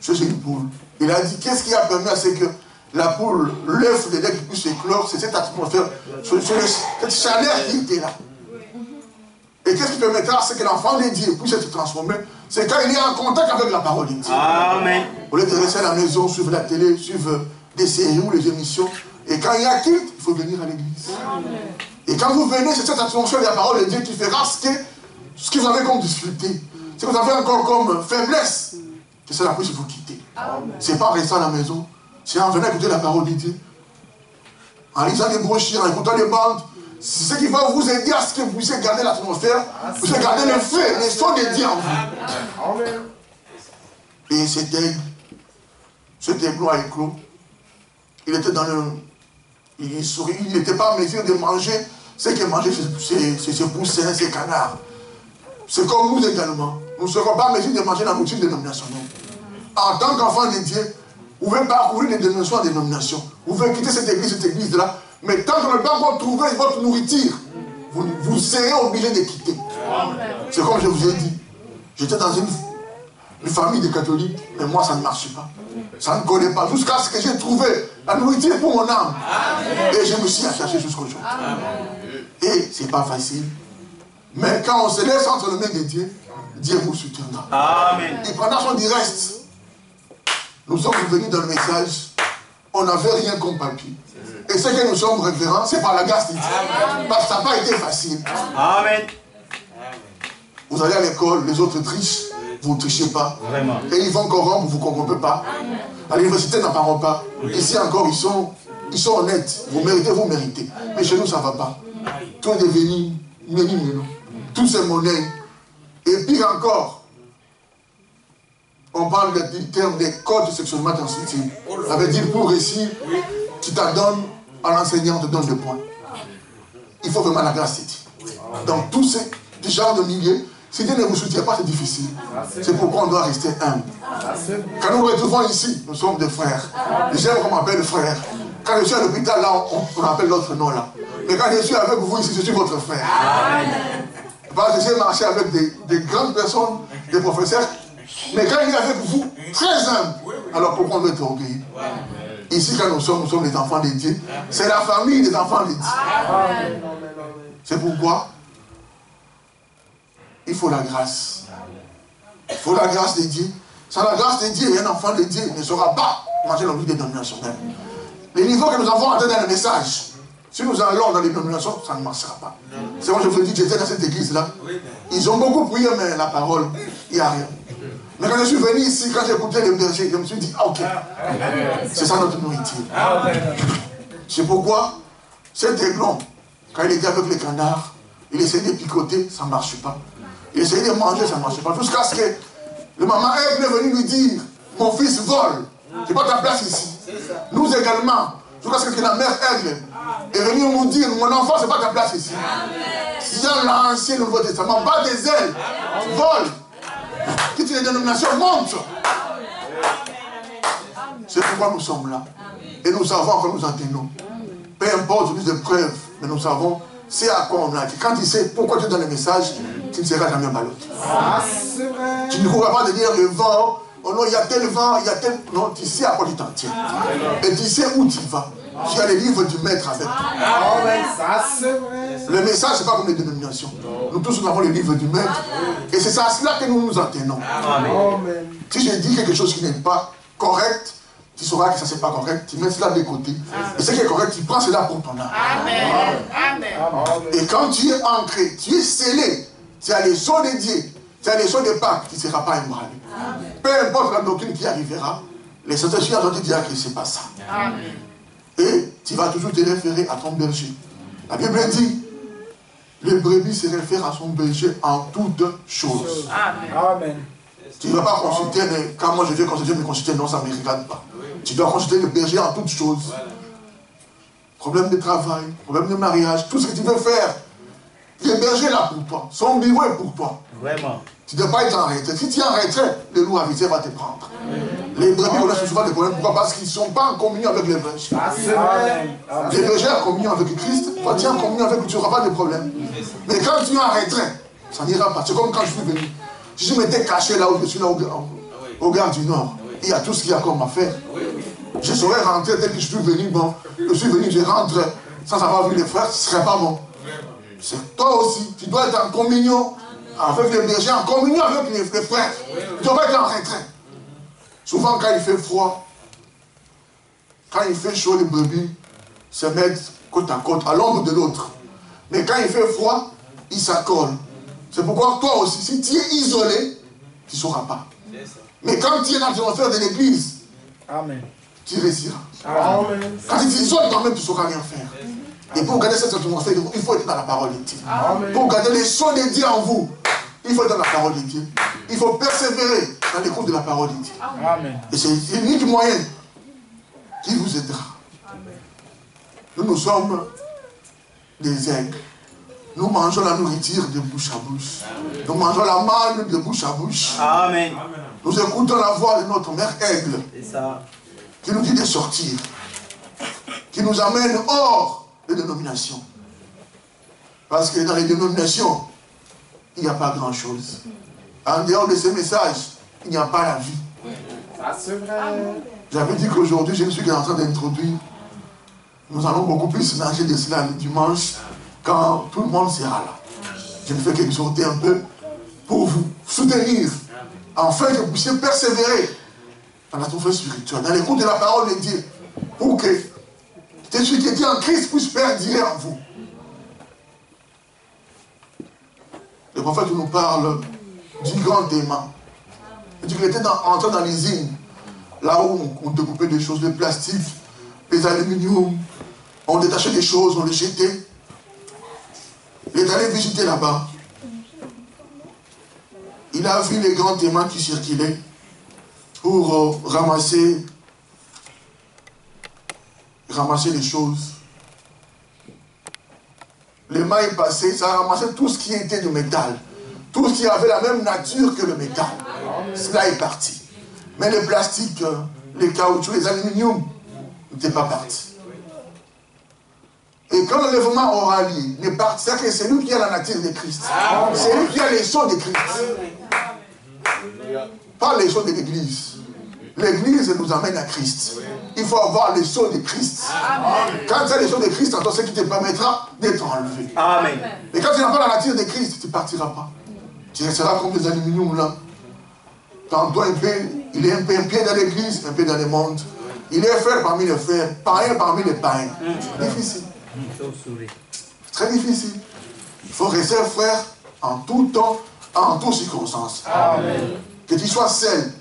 chez une poule. Il a dit, qu'est-ce qui a permis à ce que la poule, l'œuf de laine puisse éclore? C'est cette atmosphère, cette chaleur qui était là. Et qu'est-ce qui permettra à ce que l'enfant de Dieu puisse être transformé? C'est quand il est en contact avec la parole de Dieu. Amen. Au lieu de rester à la maison, suivre la télé, suivre des séries ou les émissions. Et quand il y a culte, il faut venir à l'église. Et quand vous venez, c'est cette atmosphère de la parole de Dieu qui fera ce que vous avez comme difficulté, ce que vous avez encore comme faiblesse, que cela puisse vous quitter. Ce n'est pas en restant à la maison, c'est en venant écouter la parole de Dieu. En lisant des brochures, en écoutant des bandes, c'est ce qui va vous aider à ce que vous puissiez garder l'atmosphère, vous puissiez garder le feu, les sons de Dieu en vous. Et cet aiglon a éclos. Il était dans le... Il sourit, il n'était pas en mesure de manger ce que mangeaient ces poussins, ces canards. C'est comme nous également. Nous ne serons pas en mesure de manger la nourriture dénominationnelle. En tant qu'enfant de Dieu, vous pouvez parcourir les dénominations en dénomination. Vous pouvez quitter cette église-là. Mais tant que vous n'avez pas encore trouvé votre nourriture, vous serez obligé de quitter. C'est comme je vous ai dit. J'étais dans une famille de catholiques, mais moi ça ne marche pas. Ça ne collait pas. Jusqu'à ce que j'ai trouvé la nourriture pour mon âme. Et je me suis attaché jusqu'aujourd'hui. Et ce n'est pas facile. Mais quand on se laisse entre les mains de Dieu, Dieu vous soutiendra. Amen. Il prendra son du reste. Nous sommes venus dans le message, on n'avait rien comme papier. Et ce que nous sommes révérents, c'est par la grâce de Dieu. Parce que ça n'a pas été facile. Amen. Vous allez à l'école, les autres trichent, vous ne trichez pas. Vraiment. Et ils vont corrompre, vous ne corrompez pas. À l'université, n'en parlons pas. Ici encore, ils sont honnêtes. Vous méritez. Mais chez nous, ça ne va pas. Tout est devenu méli-mélo. Tout c'est monnaie. Et pire encore, on parle du terme des codes sexuellement transmissibles. Ça veut dire pour réussir, tu t'en donnes à l'enseignant, te donne des points. Il faut vraiment la grâce de Dieu. Dans tous ces genres de milieux, si Dieu ne vous soutient pas, c'est difficile. C'est pourquoi on doit rester humble. Quand nous nous retrouvons ici, nous sommes des frères. J'aime qu'on m'appelle frère. Quand je suis à l'hôpital, là, on appelle l'autre nom là. Mais quand je suis avec vous ici, je suis votre frère. Parce que j'ai marché avec des grandes personnes, des professeurs. Mais quand il est avec vous, très humble, alors pourquoi on doit être orgueilleux? Ici, quand nous sommes les enfants de Dieu. C'est la famille des enfants de Dieu. C'est pourquoi il faut la grâce. Il faut la grâce de Dieu. Sans la grâce de Dieu, un enfant de Dieu ne saura pas manger la vie dénominationnelle. Les niveaux que nous avons atteints dans le message, si nous allons dans les dénominations, ça ne marchera pas. C'est moi je vous dis, j'étais dans cette église-là. Ils ont beaucoup prié, mais la parole, il n'y a rien. Mais quand je suis venu ici, quand j'ai écouté les bergers, je me suis dit, ah ok, c'est ça notre nourriture. C'est pourquoi cet aiglon, quand il était avec les canards, il essayait de picoter, ça ne marche pas. Il essayait de manger, ça ne marche pas. Jusqu'à ce que le maman aigle est venu lui dire, mon fils vole, tu n'as pas ta place ici. Nous également, jusqu'à ce que la mère aigle est venue nous dire, mon enfant, ce n'est pas ta place ici. Si dans l'Ancien et le Nouveau Testament, pas des ailes, vole. Quitte les dénominations, monte. C'est pourquoi nous sommes là. Et nous savons que nous en tenons. Peu importe les épreuves, mais nous savons c'est à quoi on a. Quand tu sais pourquoi tu es dans le message, tu ne seras jamais ballotté. Tu ne pourras pas te dire le vent, oh non, il y a tel vent, il y a tel... Non, tu sais à quoi tu t'en tiens. Et tu sais où tu vas. Tu as les livres du maître avec toi. Le message, ce n'est pas comme les dénominations. Nous tous, nous avons les livres du maître. Et c'est à cela que nous nous en tenons. Amen. Si je dis quelque chose qui n'est pas correct, tu sauras que ça c'est pas correct, tu mets cela de côté. Et ce qui est correct, tu prends cela pour ton âme. Amen. Amen. Et quand tu es ancré, tu es scellé, tu as les sceaux de Dieu, tu as les sceaux de Pâques, tu ne seras pas ébranlé. Peu importe la doctrine qui arrivera, les Saint-Esprit ont te dire que ce n'est pas ça. Amen. Et tu vas toujours te référer à ton berger. La Bible dit, le brebis se réfère à son berger en toutes choses. Amen. Tu ne vas pas consulter, quand moi je vais consulter, me consulter, non, ça ne me regarde pas. Tu dois consulter le berger en toutes choses. Problème de travail, problème de mariage, tout ce que tu veux faire. Le berger est là pour toi. Son bureau est pour toi. Vraiment. Tu ne dois pas être en retrait. Si tu es en retrait, le loup avisé va te prendre. Les brebis connaissent souvent des problèmes. Pourquoi? Parce qu'ils ne sont pas en communion avec les bergers. Amen. Les bergers en communion avec Christ, quand tu es en communion avec lui, tu n'auras pas de problème. Mais quand tu es en retrait, ça n'ira pas. C'est comme quand je suis venu. Si je m'étais caché là où je suis, là au Gare du Nord, il y a tout ce qu'il y a comme à faire. Je saurais rentrer tel que je suis venu. Bon, je suis venu, je rentre sans avoir vu les frères, ce ne serait pas bon. C'est toi aussi, tu dois être en communion avec les bergers, en communion avec les frères. Tu dois pas être en retrait. Souvent, quand il fait froid, quand il fait chaud, les brebis se mettent côte à côte, à l'ombre de l'autre. Mais quand il fait froid, ils s'accolent. C'est pourquoi toi aussi, si tu es isolé, tu ne sauras pas. Mais quand tu es dans l'atmosphère de l'église, Amen. tu réussiras. Amen. Quand tu t'isoles toi-même, tu ne sauras rien faire. Et pour garder cette atmosphère, il faut être dans la parole de Dieu. Pour garder les sons de Dieu en vous, il faut être dans la parole de Dieu. Il faut persévérer dans l'écoute de la parole de Dieu. Amen. Et c'est l'unique moyen qui vous aidera. Nous sommes des aigles. Nous mangeons la nourriture de bouche à bouche. Nous mangeons la manne de bouche à bouche. Amen. Nous écoutons la voix de notre mère aigle C'est ça. qui nous dit de sortir, qui nous amène hors des dénominations. Parce que dans les dénominations, il n'y a pas grand-chose. En dehors de ces messages, il n'y a pas la vie. Ça c'est vrai. J'avais dit qu'aujourd'hui, je suis en train d'introduire. Nous allons beaucoup plus nager de cela le dimanche, quand tout le monde sera là. Je ne fais qu'exhorter un peu pour vous soutenir, afin que vous puissiez persévérer dans la souffrance spirituelle, dans l'écoute de la parole de Dieu, pour que celui qui était en Christ puisse perdurer en vous. Le prophète nous parle du grand aimant. Il dit qu'il était entré dans l'usine, là où on découpait des choses de plastique, des aluminium, on détachait des choses, on les jetait. Il est allé visiter là-bas. Il a vu les grands aimants qui circulaient pour ramasser les choses. L'aimant est passé, ça a ramassé tout ce qui était de métal. Tout ce qui avait la même nature que le métal. Cela est parti. Mais le plastique, les caoutchoucs, les aluminiums n'étaient pas partis. Et quand l'enlèvement aura lieu, c'est lui qui a la nature de Christ. C'est lui qui a les sons de Christ. Pas les sons de l'Église. L'Église nous amène à Christ. Il faut avoir les sons de Christ. Quand tu as les sons de Christ, c'est ce qui te permettra d'être enlevé. Amen. Mais quand tu n'as pas la nature de Christ, tu ne partiras pas. Tu resteras comme des aluminiums là. Tantôt il est un pied dans l'Église, un pied dans le monde. Il est frère parmi les frères, païen parmi les païens. C'est difficile. Très difficile. Il faut rester frère en tout temps, en toutes circonstances. Amen. Que tu sois seul.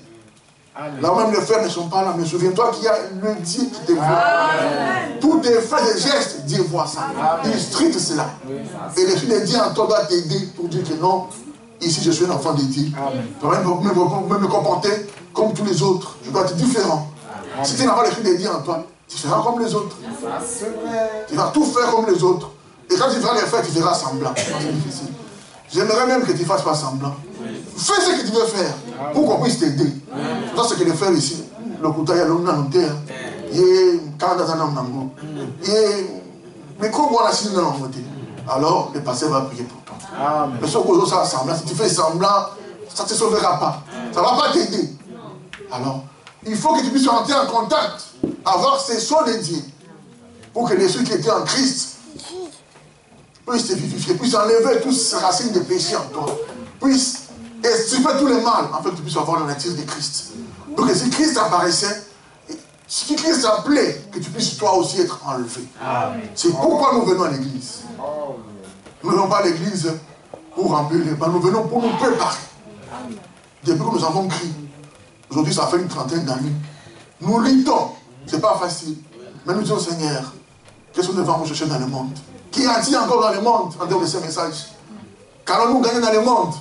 Amen. Là même les frères ne sont pas là, mais souviens-toi qu'il y a le Dieu qui te voit. Tous tes faits et gestes, Dieu voit ça. Il stricte cela. Et l'Esprit de Dieu en toi doit t'aider pour dire que non, ici je suis un enfant de Dieu. Je dois même me comporter comme tous les autres. Je dois être différent. Si tu n'as pas l'Esprit de Dieu en toi, tu seras comme les autres. Tu vas tout faire comme les autres. Et quand tu feras les faire, tu feras semblant. C'est difficile. J'aimerais même que tu ne fasses pas semblant. Fais ce que tu veux faire pour qu'on puisse t'aider. C'est ce que les frères ici, le couteau, il y a l'homme dans le terre. Il y a Canada dans le Nango. Il y a. Mais comment on a signé dans le côté? Alors, le pasteur va prier pour toi. Mais si on fait semblant, si tu fais semblant, ça ne te sauvera pas. Ça ne va pas t'aider. Alors, il faut que tu puisses entrer en contact, avoir ces sons de Dieu, pour que les ceux qui étaient en Christ puissent te vivifier, puissent enlever toutes ces racines de péché en toi, puissent tu fais tout le mal, en fait, tu puisses avoir la nature de Christ. Donc, si Christ apparaissait, si Christ appelait, que tu puisses toi aussi être enlevé. C'est pourquoi nous venons à l'église. Nous ne venons pas à l'église pour remplir les pas, nous venons pour nous préparer. Depuis que nous avons crié, aujourd'hui ça fait une trentaine d'années, nous luttons, c'est pas facile, mais nous disons Seigneur, qu'est-ce que nous devons chercher dans le monde? Qui a-t-il encore dans le monde en dehors de ces messages? Qu'allons-nous gagner dans le monde?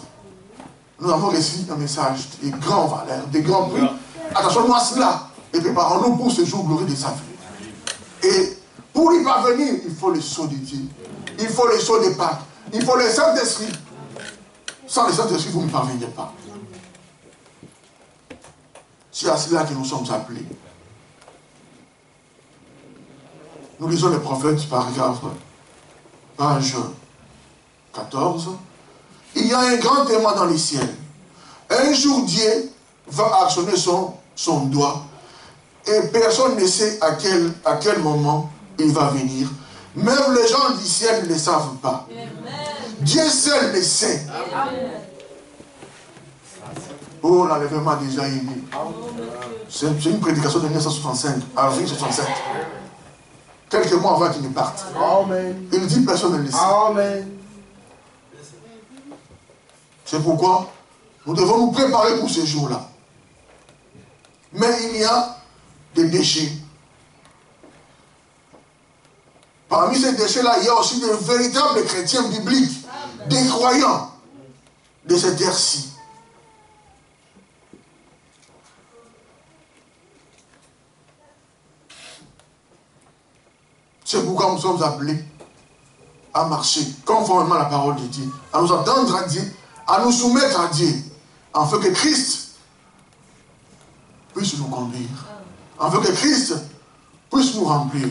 Nous avons reçu un message de grandes valeurs, de grands prix. Attention-nous à cela et préparons-nous pour ce jour glorieux de sa vie. Et pour y parvenir, il faut le sceau de Dieu, il faut le sceau de Pâques, il faut le Saint-Esprit. Sans le Saint-Esprit, vous ne parvenez pas. C'est à cela que nous sommes appelés. Nous lisons les prophètes, paragraphe, page 14. Il y a un grand témoin dans les ciels. Un jour, Dieu va actionner son doigt et personne ne sait à quel moment il va venir. Même les gens du ciel ne le savent pas. Dieu seul le sait. Oh, l'enlèvement déjà est né. C'est une prédication de 1965, avril 1967. Quelques mois avant qu'il ne parte. Amen. Il dit personne ne le sait. Amen. C'est pourquoi nous devons nous préparer pour ce jour-là. Mais il y a des déchets. Parmi ces déchets-là, il y a aussi de véritables chrétiens bibliques, des croyants de cette ère-ci. C'est pourquoi nous sommes appelés à marcher conformément à la parole de Dieu, à nous attendre à Dieu, à nous soumettre à Dieu, afin que Christ puisse nous conduire, afin que Christ puisse nous remplir.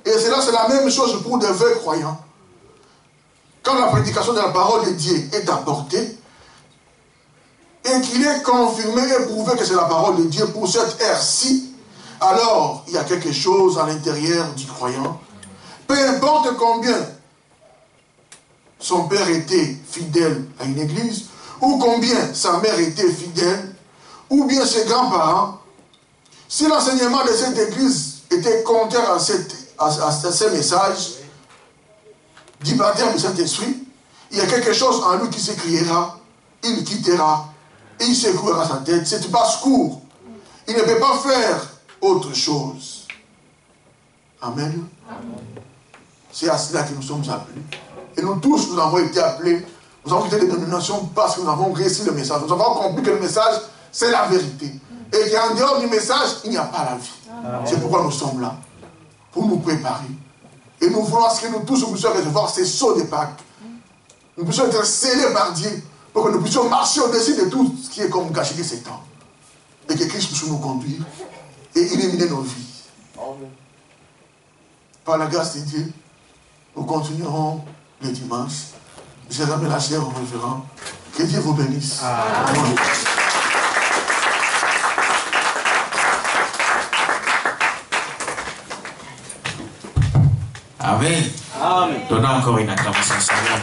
Et cela, c'est la même chose pour des vrais croyants. Quand la prédication de la parole de Dieu est apportée, et qu'il est confirmé et prouvé que c'est la parole de Dieu pour cette ère-ci, alors il y a quelque chose à l'intérieur du croyant. Peu importe combien son père était fidèle à une église, ou combien sa mère était fidèle, ou bien ses grands-parents, si l'enseignement de cette église était contraire à ces messages du baptême de Saint-Esprit, il y a quelque chose en lui qui s'écriera, il quittera, et il secouera sa tête. C'est basse-cour. Il ne peut pas faire autre chose. Amen. C'est à cela que nous sommes appelés. Et nous tous, nous avons été appelés, nous avons quitté les dénominations parce que nous avons réussi le message. Nous avons compris que le message, c'est la vérité. Et qu'en dehors du message, il n'y a pas la vie. C'est pourquoi nous sommes là. Pour nous préparer. Et nous voulons que nous tous, nous puissions recevoir ces sceaux de Pâques. Nous puissions être scellés par Dieu pour que nous puissions marcher au-dessus de tout ce qui est comme gâché de ces temps. Et que Christ puisse nous conduire et illuminer nos vies. Par la grâce de Dieu, nous continuerons le dimanche. J'ai ramené la chair au révérend. Que Dieu vous bénisse. Amen. Amen. Amen. Donnons encore une acclamation au Seigneur.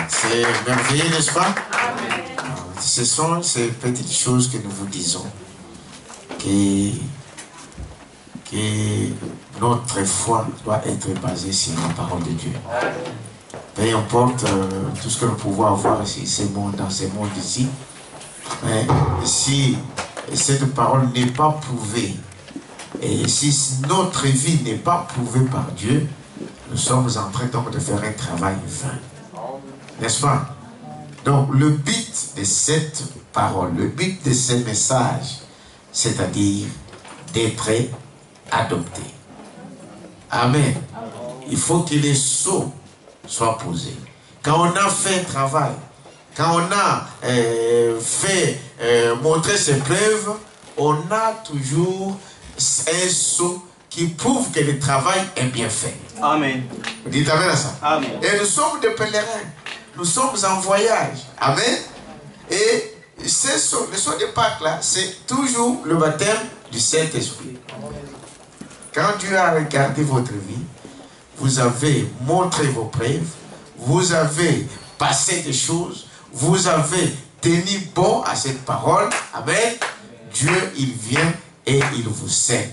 C'est merveilleux, n'est-ce pas? Amen. Ce sont ces petites choses que nous vous disons que notre foi doit être basée sur la parole de Dieu. Peu importe tout ce que nous pouvons avoir ici, dans ces mondes ici, mais si cette parole n'est pas prouvée, et si notre vie n'est pas prouvée par Dieu, nous sommes en train donc de faire un travail vain. N'est-ce pas? Donc le but de cette parole, le but de ce message, c'est-à-dire d'être adopté. Amen. Il faut que les sceaux soient posés. Quand on a fait un travail, quand on a fait montrer ses preuves, on a toujours un sceau qui prouve que le travail est bien fait. Amen. Vous dites amen à ça? Amen. Et nous sommes des pèlerins. Nous sommes en voyage. Amen. Et le sceau de Pâques là, c'est toujours le baptême du Saint-Esprit. Quand Dieu a regardé votre vie, vous avez montré vos preuves, vous avez passé des choses, vous avez tenu bon à cette parole, amen, Dieu, il vient et il vous aide.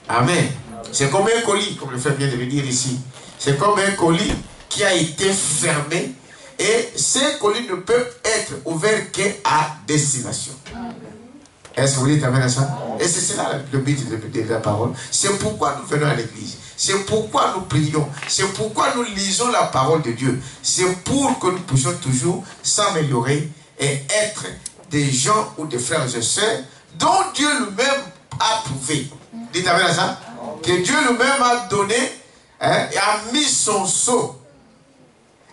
Amen. C'est comme un colis, comme le frère vient de le dire ici. C'est comme un colis qui a été fermé et ces colis ne peuvent être ouverts qu'à destination. Est-ce que vous dites amen à ça? Et c'est cela le but de la parole. C'est pourquoi nous venons à l'église. C'est pourquoi nous prions. C'est pourquoi nous lisons la parole de Dieu. C'est pour que nous puissions toujours s'améliorer et être des gens ou des frères et sœurs dont Dieu lui-même a prouvé. Dites amen à ça? Que Dieu lui-même a donné, hein, et a mis son sceau.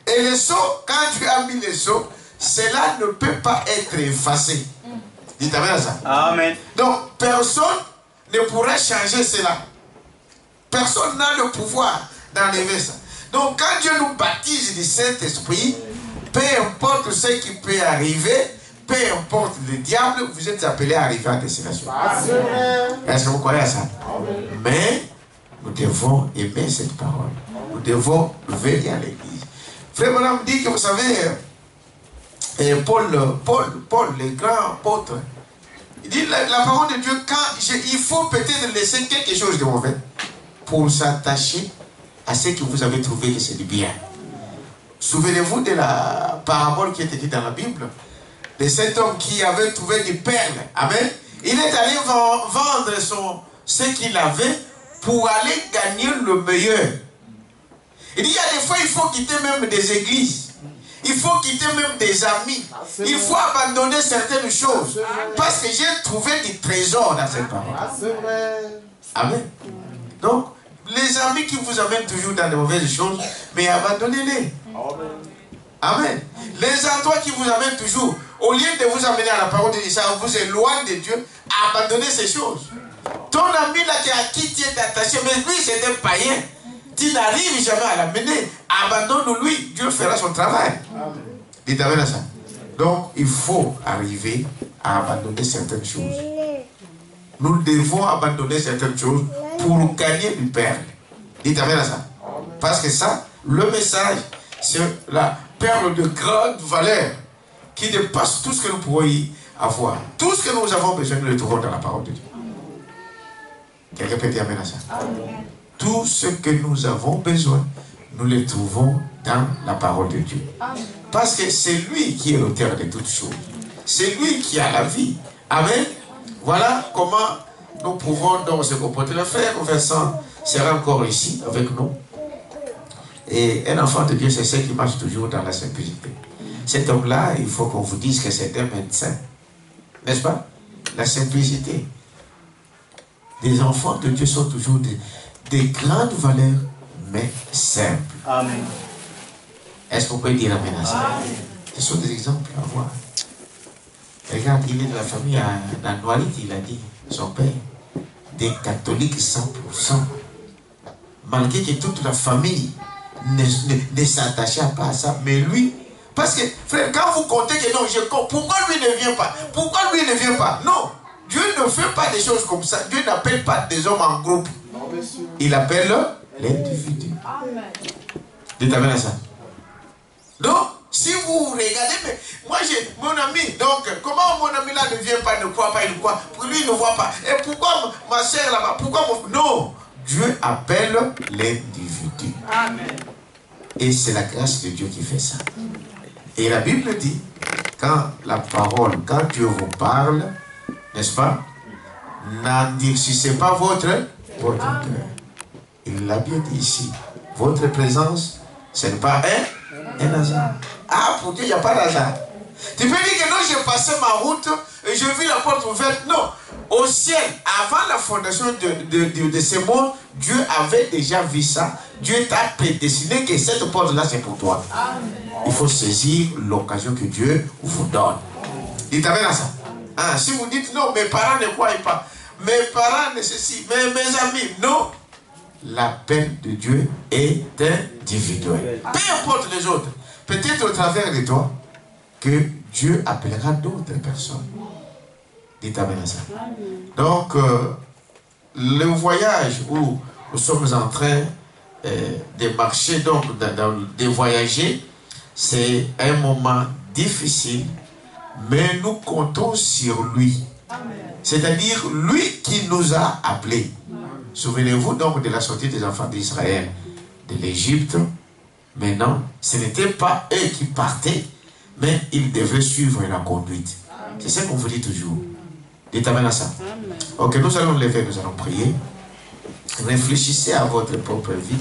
Et le sceau, quand Dieu a mis le sceau, cela ne peut pas être effacé. Dites amen à ça. Amen. Donc, personne ne pourrait changer cela. Personne n'a le pouvoir d'enlever ça. Donc, quand Dieu nous baptise du Saint-Esprit, peu importe ce qui peut arriver, peu importe le diable, vous êtes appelés à arriver à destination. Est-ce que vous croyez à ça? Mais nous devons aimer cette parole. Nous devons venir à l'église. Frère Branham dit que vous savez, Paul, le grand apôtre, il dit la parole de Dieu, il faut peut-être laisser quelque chose de mauvais pour s'attacher à ce que vous avez trouvé que c'est du bien. Souvenez-vous de la parabole qui est écrite dans la Bible, de cet homme qui avait trouvé des perles. Amen. Il est allé vendre ce qu'il avait pour aller gagner le meilleur. Il dit, il y a des fois, il faut quitter même des églises. Il faut quitter même des amis. Il faut abandonner certaines choses. Parce que j'ai trouvé des trésors dans cette parole. Amen. Donc, les amis qui vous amènent toujours dans de mauvaises choses, mais abandonnez-les. Amen. Les endroits qui vous amènent toujours, au lieu de vous amener à la parole de Dieu, ça vous éloigne de Dieu, abandonnez ces choses. Ton ami là à qui tu es attaché, mais lui c'est un païen. Tu n'arrives jamais à l'amener. Abandonne-lui, Dieu fera son travail. Dites amen à ça. Donc, il faut arriver à abandonner certaines choses. Nous devons abandonner certaines choses pour gagner du perle. Dites amen à ça. Parce que ça, le message, c'est la perle de grande valeur qui dépasse tout ce que nous pourrons y avoir. Tout ce que nous avons besoin, nous le trouvons dans la parole de Dieu. Quelqu'un peut dire amen à ça. Tout ce que nous avons besoin, nous le trouvons dans la parole de Dieu. Parce que c'est lui qui est l'auteur de toutes choses. C'est lui qui a la vie. Amen. Voilà comment nous pouvons donc se comporter. Le frère Vincent sera encore ici avec nous. Et un enfant de Dieu, c'est ce qui marche toujours dans la simplicité. Cet homme-là, il faut qu'on vous dise que c'est un médecin. N'est-ce pas? La simplicité. Les enfants de Dieu sont toujours des grandes valeurs, mais simples. Amen. Est-ce qu'on peut dire amen à ça? Ce sont des exemples à voir. Regarde, il est de la famille à la Noirite, il a dit, son père, des catholiques 100%. Malgré que toute la famille ne s'attachait pas à ça, mais lui, parce que, frère, quand vous comptez que non, pourquoi lui ne vient pas? Pourquoi lui ne vient pas? Non, Dieu ne fait pas des choses comme ça. Dieu n'appelle pas des hommes en groupe. Il appelle l'individu. Dites amen à ça. Donc, si vous regardez, mais moi j'ai mon ami, donc comment mon ami là ne vient pas, ne croit pas, il croit, pour lui il ne voit pas. Et pourquoi ma soeur là-bas, pourquoi mon... Non, Dieu appelle l'individu. Amen. Et c'est la grâce de Dieu qui fait ça. Et la Bible dit, quand la parole, quand Dieu vous parle, n'est-ce pas, n'endurcissez pas votre cœur. Il l'a bien dit ici. Votre présence, ce n'est pas un hasard. Ah, pour Dieu, il n'y a pas d'hasard. Tu peux dire que non, j'ai passé ma route et je vis la porte ouverte. Non. Au ciel, avant la fondation de ce monde, Dieu avait déjà vu ça. Dieu t'a prédestiné que cette porte-là, c'est pour toi. Amen. Il faut saisir l'occasion que Dieu vous donne. Dites amen à ça. Ah, si vous dites non, mes parents ne croient pas. Mes parents ne ceci, mais mes amis, non. L'appel de Dieu est individuel. Peu importe les autres. Peut-être au travers de toi que Dieu appellera d'autres personnes. Dites amen à ça. Donc, le voyage où nous sommes en train de marcher, donc de voyager, C'est un moment difficile, mais nous comptons sur lui. C'est-à-dire lui qui nous a appelés. Souvenez-vous donc de la sortie des enfants d'Israël de l'Égypte. Maintenant, ce n'était pas eux qui partaient, mais ils devaient suivre la conduite. C'est ça qu'on vous dit toujours. Dites amen à ça. Ok, nous allons lever, nous allons prier. Réfléchissez à votre propre vie.